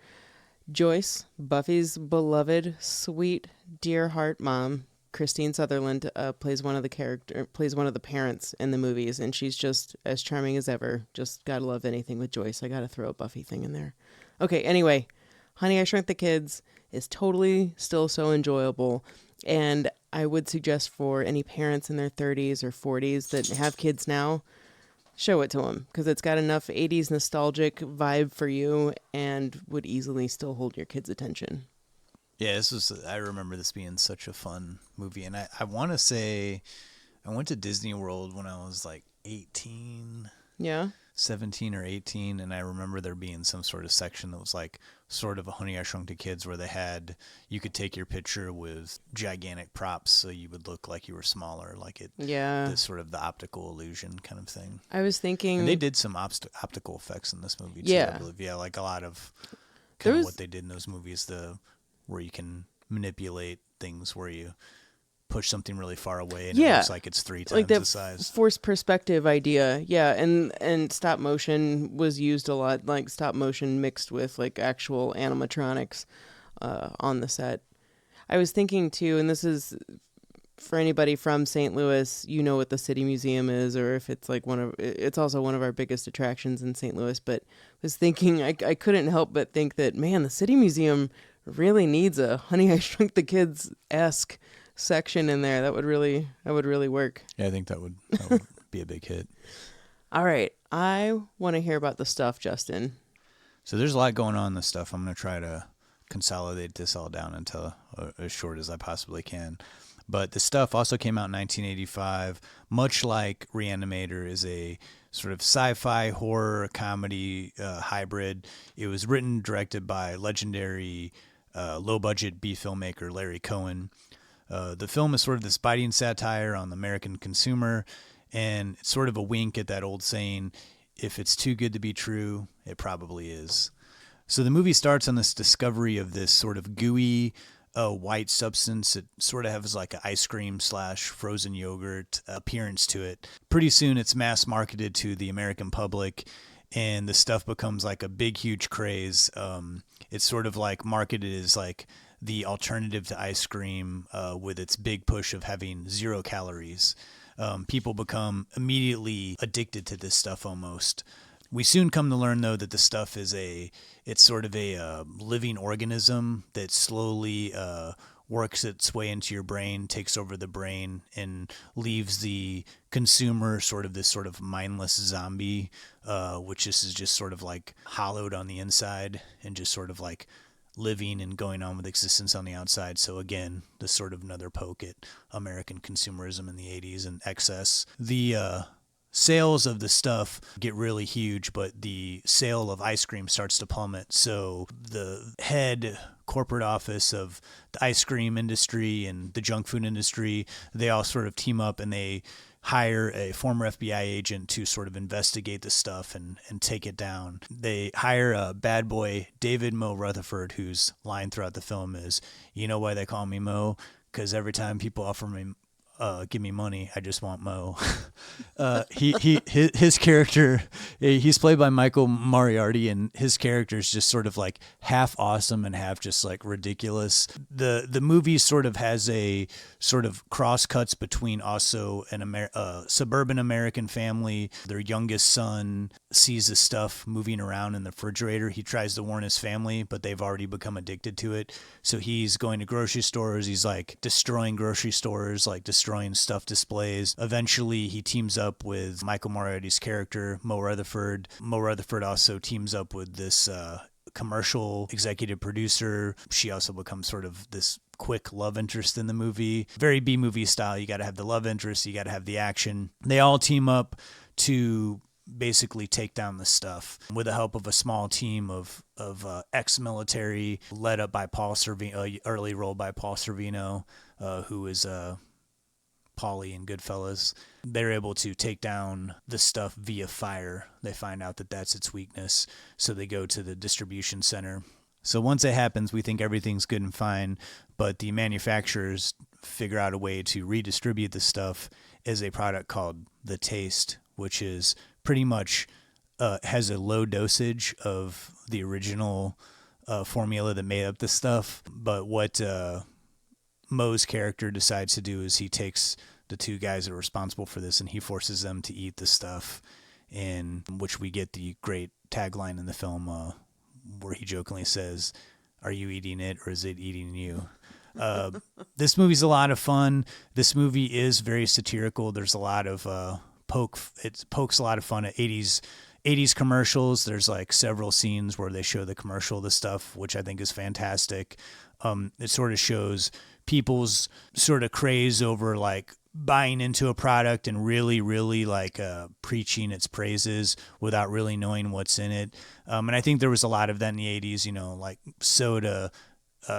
Joyce, Buffy's beloved, sweet, dear heart mom, Christine Sutherland, plays one of the parents in the movies, and she's just as charming as ever. Just gotta love anything with Joyce. I gotta throw a Buffy thing in there. Okay, anyway, Honey, I Shrunk the Kids is totally still so enjoyable, and I would suggest for any parents in their 30s or 40s that have kids now, show it to them, because it's got enough 80s nostalgic vibe for you and would easily still hold your kids' attention. Yeah, I remember this being such a fun movie, and I want to say I went to Disney World when I was like 18. Yeah. 17 or 18, and I remember there being some sort of section that was like sort of a Honey, I Shrunk the Kids, where you could take your picture with gigantic props so you would look like you were smaller, the sort of the optical illusion kind of thing. I was thinking... And they did some optical effects in this movie too, yeah. I believe. Yeah, like a lot of kind of what they did in those movies, where you can manipulate things where you push something really far away and it looks like it's 3 times like that the size. Forced perspective idea. Yeah, and stop motion was used a lot, like stop motion mixed with like actual animatronics on the set. I was thinking too, and this is for anybody from St. Louis, you know what the City Museum is, or if it's like it's also one of our biggest attractions in St. Louis, but I was thinking, I couldn't help but think that, man, the City Museum really needs a Honey, I Shrunk the Kids-esque section in there. That would really work. Yeah, I think that would be a big hit. All right, I want to hear about the stuff, Justin. So there's a lot going on in this stuff. I'm going to try to consolidate this all down into as short as I possibly can. But the stuff also came out in 1985, much like Reanimator is a sort of sci-fi horror comedy hybrid. It was written, directed by legendary low-budget B filmmaker Larry Cohen. The film is sort of this biting satire on the American consumer, and it's sort of a wink at that old saying, if it's too good to be true, it probably is. So the movie starts on this discovery of this sort of gooey white substance. It sort of has like an ice cream / frozen yogurt appearance to it. Pretty soon it's mass marketed to the American public, and the stuff becomes like a big, huge craze. It's sort of like marketed as like the alternative to ice cream with its big push of having 0 calories. People become immediately addicted to this stuff almost. We soon come to learn, though, that the stuff is it's sort of a living organism that slowly works its way into your brain, takes over the brain, and leaves the consumer sort of this sort of mindless zombie, which is just sort of like hollowed on the inside and just sort of like living and going on with existence on the outside. So again, this sort of another poke at American consumerism in the 80s and excess. The sales of the stuff get really huge, but the sale of ice cream starts to plummet. So the head corporate office of the ice cream industry and the junk food industry, they all sort of team up and they hire a former FBI agent to sort of investigate the stuff and take it down. They hire a bad boy, David Mo Rutherford, whose line throughout the film is, "You know why they call me Mo? Because every time people offer me give me money, I just want Mo." His character, he's played by Michael Moriarty, and his character is just sort of like half awesome and half just like ridiculous. The movie sort of has a sort of cross cuts between also a suburban American family. Their youngest son sees this stuff moving around in the refrigerator. He tries to warn his family, but they've already become addicted to it. So he's going to grocery stores. He's like destroying grocery stores, like destroying stuff displays. Eventually he teams up with Michael Moriarty's character, Mo Rutherford. Mo Rutherford also teams up with this commercial executive producer. She also becomes sort of this quick love interest in the movie. Very B-movie style. You got to have the love interest. You got to have the action. They all team up to basically take down the stuff with the help of a small team of ex-military led up by Paul Sorvino, early role by Paul Sorvino, who is Paulie in Goodfellas. They're able to take down the stuff via fire. They find out that that's its weakness, so they go to the distribution center. So once it happens, we think everything's good and fine, but the manufacturers figure out a way to redistribute the stuff as a product called The Taste, which is pretty much has a low dosage of the original formula that made up the stuff. But what Mo's character decides to do is he takes the two guys that are responsible for this and he forces them to eat the stuff, in which we get the great tagline in the film where he jokingly says, "Are you eating it or is it eating you?" This movie's a lot of fun. This movie is very satirical. There's a lot of it pokes a lot of fun at 80s commercials. There's like several scenes where they show the commercial, the stuff, which I think is fantastic. It sort of shows people's sort of craze over like buying into a product and really, really like preaching its praises without really knowing what's in it. And I think there was a lot of that in the 80s, you know, like soda,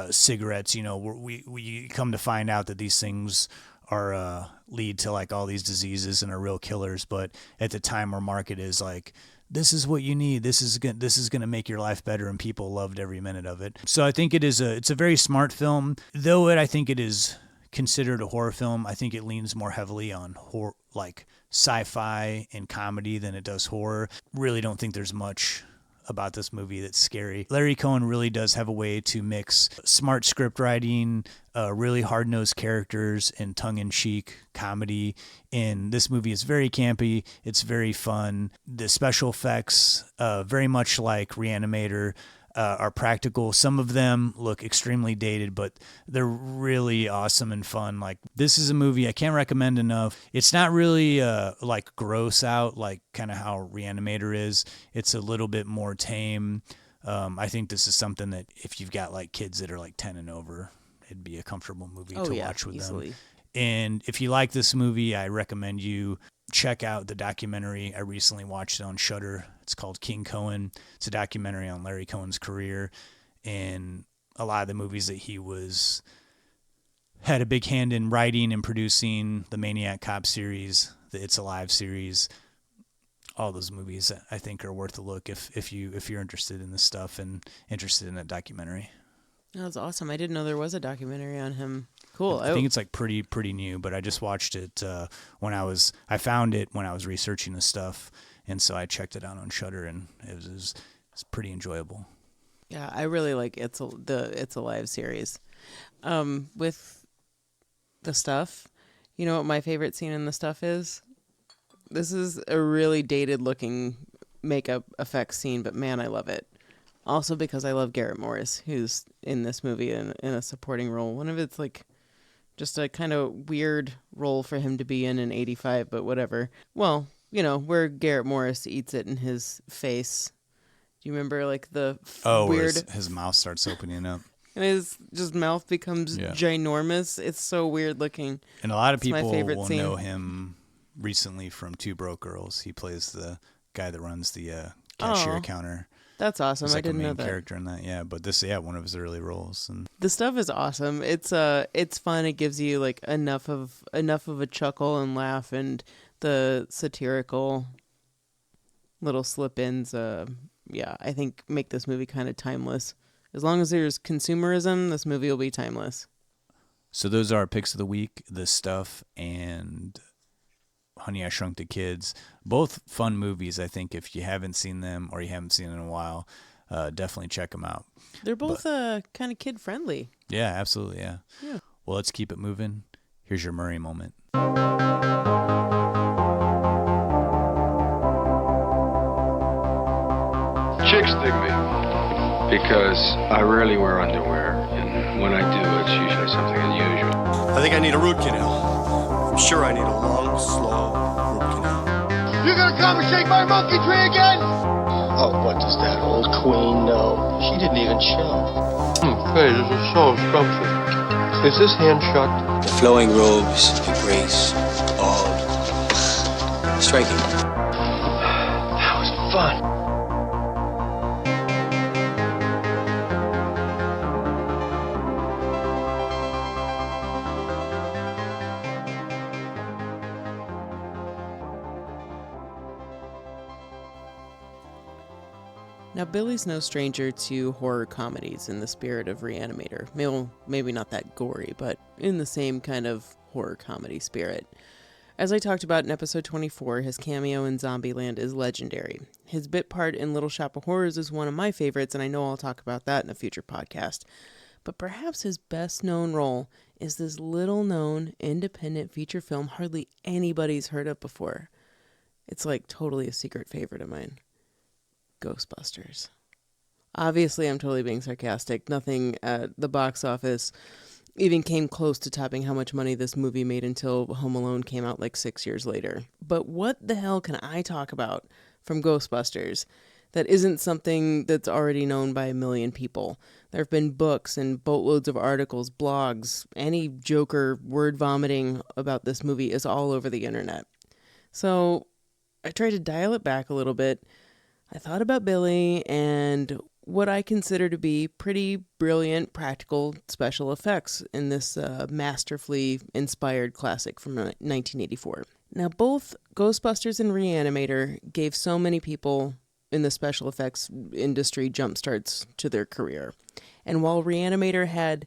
cigarettes, you know, we come to find out that these things are lead to like all these diseases and are real killers. But at the time our market is like, this is what you need. This is going to make your life better, and people loved every minute of it. So I think it's a very smart film, though I think it is considered a horror film. I think it leans more heavily on horror, like sci-fi and comedy than it does horror. Really don't think there's much about this movie that's scary. Larry Cohen really does have a way to mix smart script writing, really hard-nosed characters, and tongue-in-cheek comedy. And this movie is very campy. It's very fun. The special effects, very much like Reanimator, are practical. Some of them look extremely dated, but they're really awesome and fun. Like, this is a movie I can't recommend enough. It's not really like gross out, like kind of how Reanimator is. It's a little bit more tame. I think this is something that if you've got like kids that are like 10 and over, it'd be a comfortable movie to watch with easily. Them. And if you like this movie, I recommend you check out the documentary. I recently watched it on Shudder. It's called King Cohen. It's a documentary on Larry Cohen's career and a lot of the movies that he had a big hand in writing and producing. The Maniac Cop series, the It's Alive series. All those movies I think are worth a look if you're interested in this stuff and interested in that documentary. That's awesome. I didn't know there was a documentary on him. Cool. I think it's like pretty new, but I just watched it I found it when I was researching this stuff, and so I checked it out on Shudder, and it's pretty enjoyable. Yeah, I really like the It's Alive series. With the stuff, you know what my favorite scene in the stuff is? This is a really dated looking makeup effects scene, but man, I love it. Also because I love Garrett Morris, who's in this movie in a supporting role. One of it's like just a kind of weird role for him to be in 85, but whatever. Well, you know, where Garrett Morris eats it in his face. Do you remember like the weird... his mouth starts opening up. And his just mouth becomes ginormous. It's so weird looking. And a lot of people will know him recently from Two Broke Girls. He plays the guy that runs the cashier counter. That's awesome. He's I like didn't a know main that. character in that. Yeah, but this, one of his early roles. And The stuff is awesome. It's fun. It gives you like enough of a chuckle and laugh, and the satirical little slip-ins. I think make this movie kind of timeless. As long as there's consumerism, this movie will be timeless. so those are our picks of the week: The Stuff and Honey, I Shrunk the Kids. Both fun movies. I think if you haven't seen them or you haven't seen them in a while, definitely check them out. They're both kind of kid-friendly. Yeah, absolutely. Yeah. Yeah. Well, let's keep it moving. Here's your Murray moment. Chicks dig me because I rarely wear underwear, and when I do, it's usually something unusual. I think I need a root canal. I'm sure I need a long, slow root canal. You gonna come and shake my monkey tree again? Oh, what does that old queen know? She didn't even show. Hey, this is so scrumptious. Is this hand shut? The flowing robes, the grace, all striking. That was fun. Now, Billy's no stranger to horror comedies in the spirit of Reanimator. Maybe not that gory, but in the same kind of horror comedy spirit. As I talked about in episode 24, his cameo in Zombieland is legendary. His bit part in Little Shop of Horrors is one of my favorites, and I know I'll talk about that in a future podcast. But perhaps his best known role is this little known independent feature film hardly anybody's heard of before. It's like totally a secret favorite of mine. Ghostbusters. Obviously, I'm totally being sarcastic. Nothing at the box office even came close to topping how much money this movie made until Home Alone came out like 6 years later. But what the hell can I talk about from Ghostbusters that isn't something that's already known by a million people? There have been books and boatloads of articles, blogs. Any Joker word vomiting about this movie is all over the internet. So I tried to dial it back a little bit. I thought about Billy and what I consider to be pretty brilliant practical special effects in this masterfully inspired classic from 1984. Now, both Ghostbusters and Reanimator gave so many people in the special effects industry jumpstarts to their career. And while Reanimator had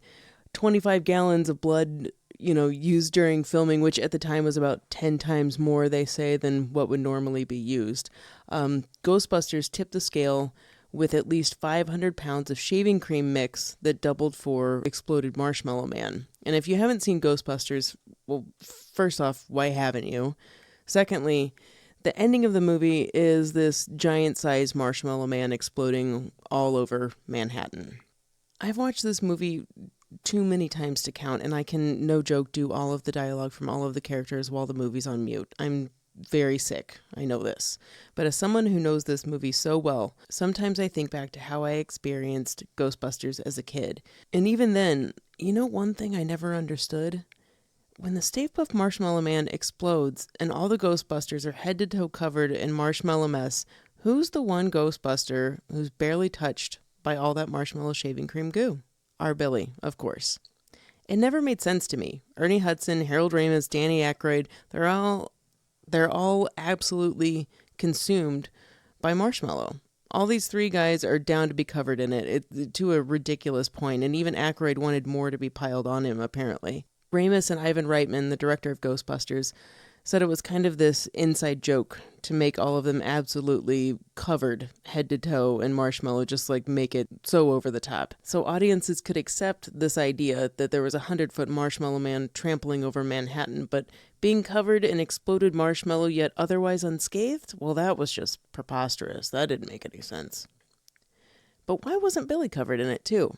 25 gallons of blood used during filming, which at the time was about 10 times more, they say, than what would normally be used. Ghostbusters tipped the scale with at least 500 pounds of shaving cream mix that doubled for Exploded Marshmallow Man. And if you haven't seen Ghostbusters, well, first off, why haven't you? Secondly, the ending of the movie is this giant-sized Marshmallow Man exploding all over Manhattan. I've watched this movie too many times to count, and I can, no joke, do all of the dialogue from all of the characters while the movie's on mute. I'm very sick, I know this. But as someone who knows this movie so well, sometimes I think back to how I experienced Ghostbusters as a kid. And even then, one thing I never understood? When the Stay Puft Marshmallow Man explodes and all the Ghostbusters are head to toe covered in marshmallow mess, who's the one Ghostbuster who's barely touched by all that marshmallow shaving cream goo? Our Billy, of course. It never made sense to me. Ernie Hudson, Harold Ramis, Danny Aykroyd, they're all absolutely consumed by marshmallow. All these three guys are down to be covered in it to a ridiculous point, and even Aykroyd wanted more to be piled on him, apparently. Ramis and Ivan Reitman, the director of Ghostbusters, said it was kind of this inside joke to make all of them absolutely covered head to toe in marshmallow, just like make it so over the top. So audiences could accept this idea that there was a 100-foot marshmallow man trampling over Manhattan, but being covered in exploded marshmallow yet otherwise unscathed? Well, that was just preposterous. That didn't make any sense. But why wasn't Billy covered in it too?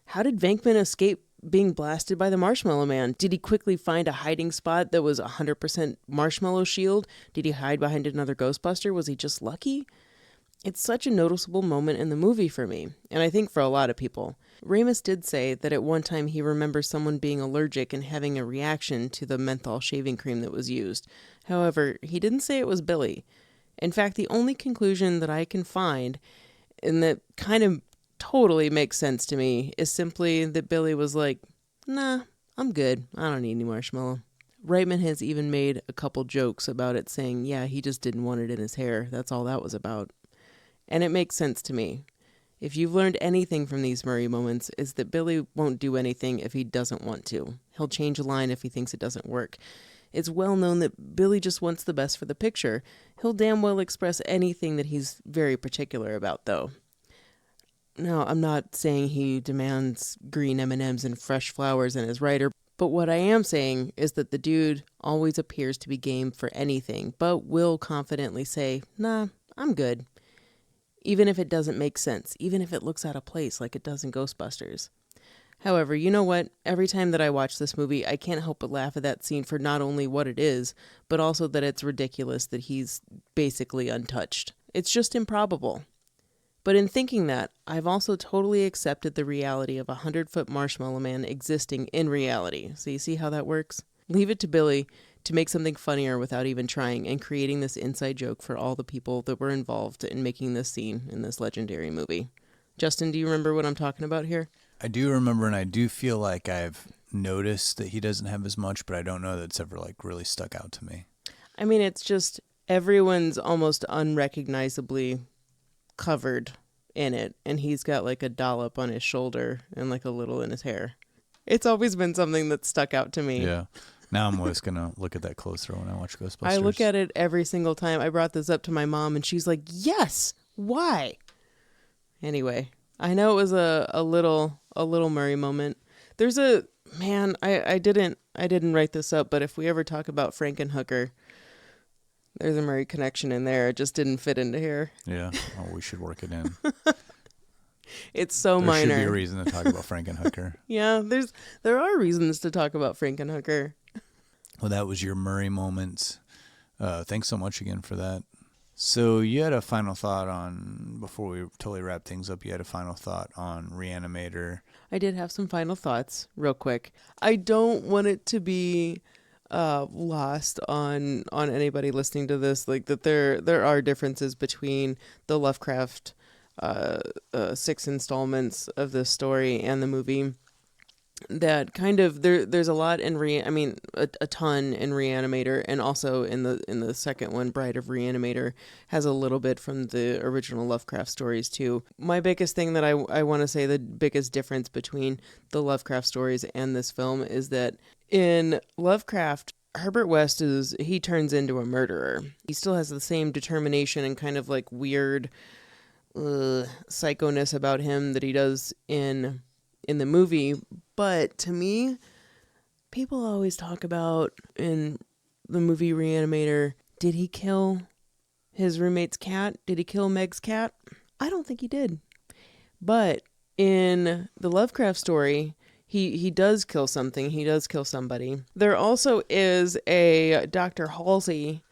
How did Venkman escape being blasted by the Marshmallow Man? Did he quickly find a hiding spot that was 100% marshmallow shield? Did he hide behind another Ghostbuster? Was he just lucky? It's such a noticeable moment in the movie for me, and I think for a lot of people. Ramis did say that at one time he remembers someone being allergic and having a reaction to the menthol shaving cream that was used. However, he didn't say it was Billy. In fact, the only conclusion that I can find and that kind of totally makes sense to me, is simply that Billy was like, nah, I'm good. I don't need any marshmallow. Reitman has even made a couple jokes about it, saying, yeah, he just didn't want it in his hair. That's all that was about. And it makes sense to me. If you've learned anything from these Murray moments, is that Billy won't do anything if he doesn't want to. He'll change a line if he thinks it doesn't work. It's well known that Billy just wants the best for the picture. He'll damn well express anything that he's very particular about, though. Now, I'm not saying he demands green M&Ms and fresh flowers in his writer, but what I am saying is that the dude always appears to be game for anything, but will confidently say, nah, I'm good. Even if it doesn't make sense, even if it looks out of place like it does in Ghostbusters. However, you know what? Every time that I watch this movie, I can't help but laugh at that scene for not only what it is, but also that it's ridiculous that he's basically untouched. It's just improbable. But in thinking that, I've also totally accepted the reality of a 100-foot marshmallow man existing in reality. So you see how that works? Leave it to Billy to make something funnier without even trying and creating this inside joke for all the people that were involved in making this scene in this legendary movie. Justin, do you remember what I'm talking about here? I do remember, and I do feel like I've noticed that he doesn't have as much, but I don't know that it's ever like really stuck out to me. I mean, it's just everyone's almost unrecognizably covered in it, and he's got like a dollop on his shoulder and like a little in his hair. It's always been something that stuck out to me. Yeah. Now I'm always going to look at that closer when I watch Ghostbusters. I look at it every single time. I brought this up to my mom, and she's like, yes, why? Anyway, I know it was a little Murray moment. There's a, man, I didn't write this up, but if we ever talk about Frankenhooker, there's a Murray connection in there. It just didn't fit into here. Yeah. Oh, we should work it in. It's so minor. There should be a reason to talk about Frankenhooker. Yeah, there are reasons to talk about Frankenhooker. Well, that was your Murray moment. Thanks so much again for that. So you had a final thought on, before we totally wrap things up, you had a final thought on Reanimator. I did have some final thoughts, real quick. I don't want it to be lost on anybody listening to this, like that there are differences between the Lovecraft 6 installments of this story and the movie. That kind of there's a lot in a ton in Reanimator, and also in the second one, Bride of Reanimator, has a little bit from the original Lovecraft stories too. My biggest thing that I want to say, the biggest difference between the Lovecraft stories and this film, is that in Lovecraft, Herbert West he turns into a murderer. He still has the same determination and kind of like weird psychoness about him that he does in the movie. But to me, people always talk about in the movie Reanimator, did he kill his roommate's cat? Did he kill Meg's cat? I don't think he did. But in the Lovecraft story, he does kill something. He does kill somebody. There also is a Dr. Halsey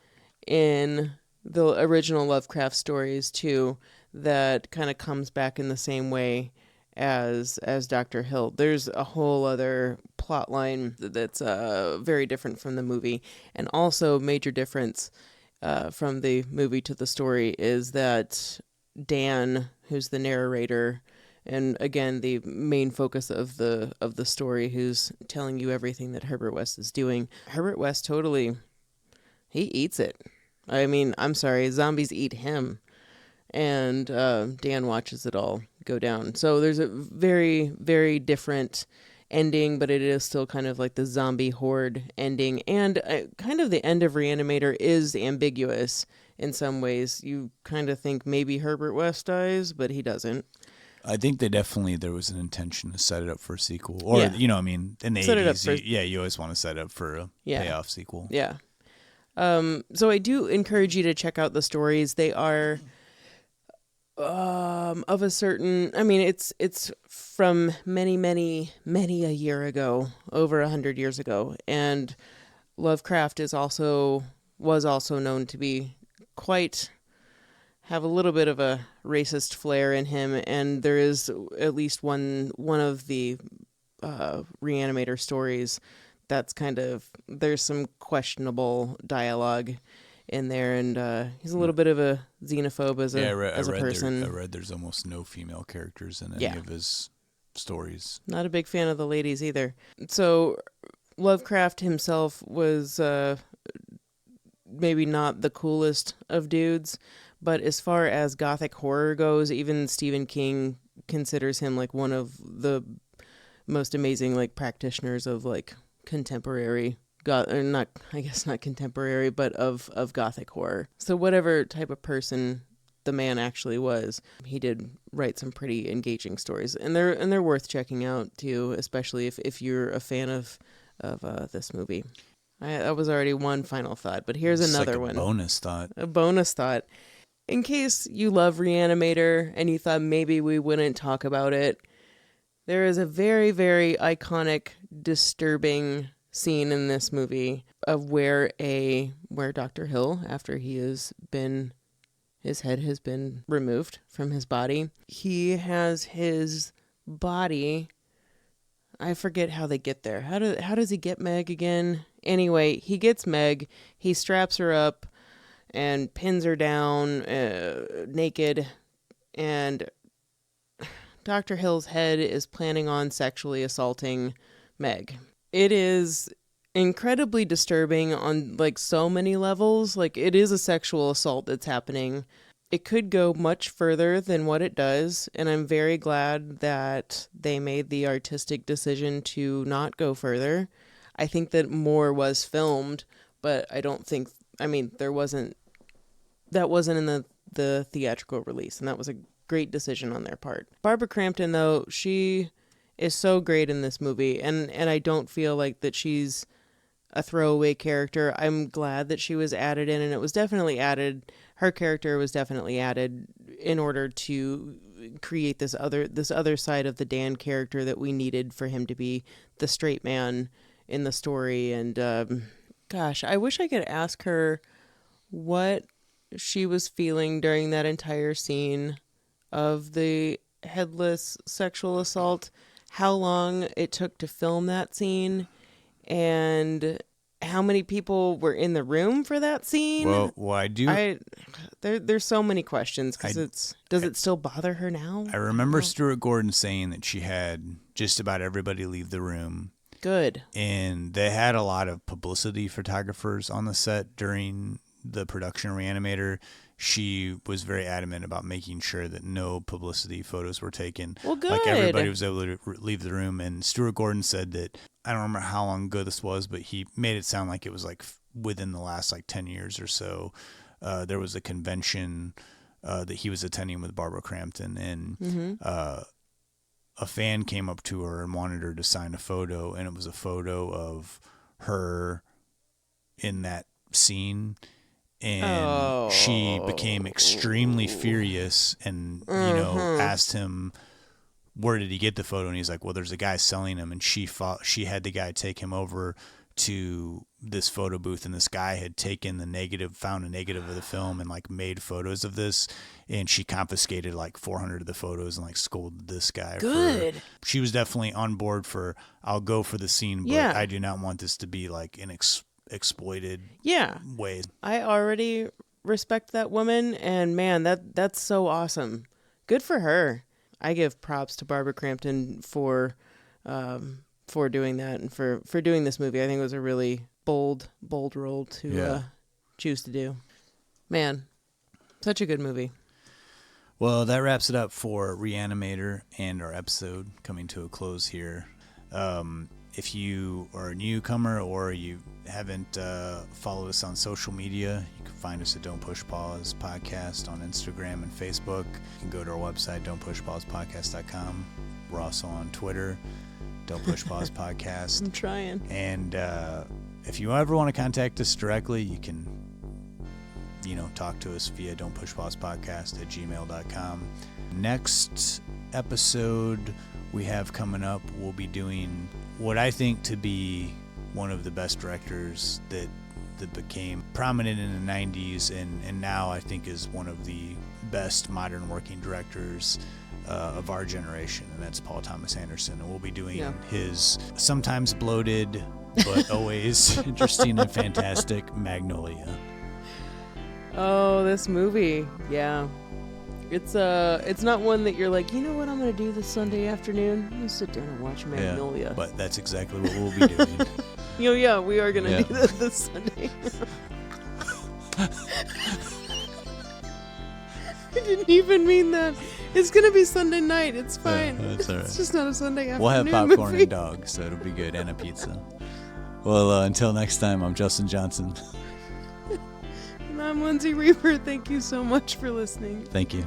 in the original Lovecraft stories too, that kind of comes back in the same way as Dr. Hill. There's a whole other plot line that's very different from the movie. And also major difference from the movie to the story is that Dan, who's the narrator, and again the main focus of the story, who's telling you everything that Herbert West is doing, Herbert West totally, he eats it. I mean, I'm sorry, zombies eat him. And Dan watches it all go down. So there's a very, very different ending, but it is still kind of like the zombie horde ending. And kind of the end of Reanimator is ambiguous in some ways. You kind of think maybe Herbert West dies, but he doesn't. I think there was an intention to set it up for a sequel. Or, in the 80s, you always want to set it up for a payoff sequel. Yeah. So I do encourage you to check out the stories. They are of a certain, it's from many a year ago, over 100 years ago. And Lovecraft was also known to be have a little bit of a racist flair in him. And there is at least one of the Reanimator stories that's there's some questionable dialogue in there, and he's a little bit of a xenophobe as a person. I read there's almost no female characters in any of his stories. Not a big fan of the ladies either. So Lovecraft himself was maybe not the coolest of dudes, but as far as gothic horror goes, even Stephen King considers him like one of the most amazing like practitioners of like contemporary not contemporary, but of gothic horror. So whatever type of person the man actually was, he did write some pretty engaging stories, and they're worth checking out too, especially if you're a fan of this movie. That was already one final thought, but here's another one. A bonus thought. In case you love Reanimator and you thought maybe we wouldn't talk about it, there is a very, very iconic, disturbing scene in this movie of where Dr. Hill, after his head has been removed from his body, he has his body. I forget how they get there. How does he get Meg again? Anyway, he gets Meg. He straps her up and pins her down naked, and Dr. Hill's head is planning on sexually assaulting Meg. It is incredibly disturbing on like so many levels. Like, it is a sexual assault that's happening. It could go much further than what it does, and I'm very glad that they made the artistic decision to not go further. I think that more was filmed, but I don't think, that wasn't in the theatrical release, and that was a great decision on their part. Barbara Crampton, though, she is so great in this movie, and I don't feel like that she's a throwaway character. I'm glad that she was added in, and it was definitely added. Her character was definitely added in order to create this other side of the Dan character that we needed for him to be the straight man in the story. And gosh, I wish I could ask her what she was feeling during that entire scene of the headless sexual assault, how long it took to film that scene, and how many people were in the room for that scene. Well, I do. There's so many questions, because does it still bother her now? I remember Stuart Gordon saying that she had just about everybody leave the room. Good. And they had a lot of publicity photographers on the set during the production of Reanimator. She was very adamant about making sure that no publicity photos were taken. Well, good. Like, everybody was able to leave the room. And Stuart Gordon said that, I don't remember how long ago this was, but he made it sound like it was like within the last like 10 years or so. There was a convention that he was attending with Barbara Crampton, and a fan came up to her and wanted her to sign a photo, and it was a photo of her in that scene. And she became extremely furious and, asked him, where did he get the photo? And he's like, well, there's a guy selling him. And she had the guy take him over to this photo booth, and this guy had found a negative of the film and like made photos of this. And she confiscated like 400 of the photos and like scolded this guy. Good. She was definitely on board for, I'll go for the scene, but I do not want this to be like an exploited way. I already respect that woman, and man, that's so awesome. Good for her. I give props to Barbara Crampton for doing that, and for doing this movie. I think it was a really bold role to choose to do. Man, such a good movie. Well, that wraps it up for Reanimator and our episode, coming to a close here. If you are a newcomer or you haven't followed us on social media, you can find us at Don't Push Pause Podcast on Instagram and Facebook. You can go to our website, don'tpushpausepodcast.com. We're also on Twitter, Don't Push Pause Podcast. I'm trying. And if you ever want to contact us directly, you can, talk to us via don'tpushpausepodcast@gmail.com. Next episode we have coming up, we'll be doing what I think to be one of the best directors that became prominent in the 90s and now I think is one of the best modern working directors of our generation, and that's Paul Thomas Anderson. And we'll be doing his sometimes bloated but always interesting and fantastic Magnolia. Oh, this movie. Yeah. It's not one that you're like, you know what I'm going to do this Sunday afternoon? I'm going to sit down and watch Magnolia. Yeah, but that's exactly what we'll be doing. Yeah, we are going to do that this Sunday. I didn't even mean that. It's going to be Sunday night. It's fine. That's all right. It's just not a Sunday afternoon We'll have popcorn movie. and dogs, so it'll be good, and a pizza. Well, until next time, I'm Justin Johnson. And I'm Lindsay Reaper. Thank you so much for listening. Thank you.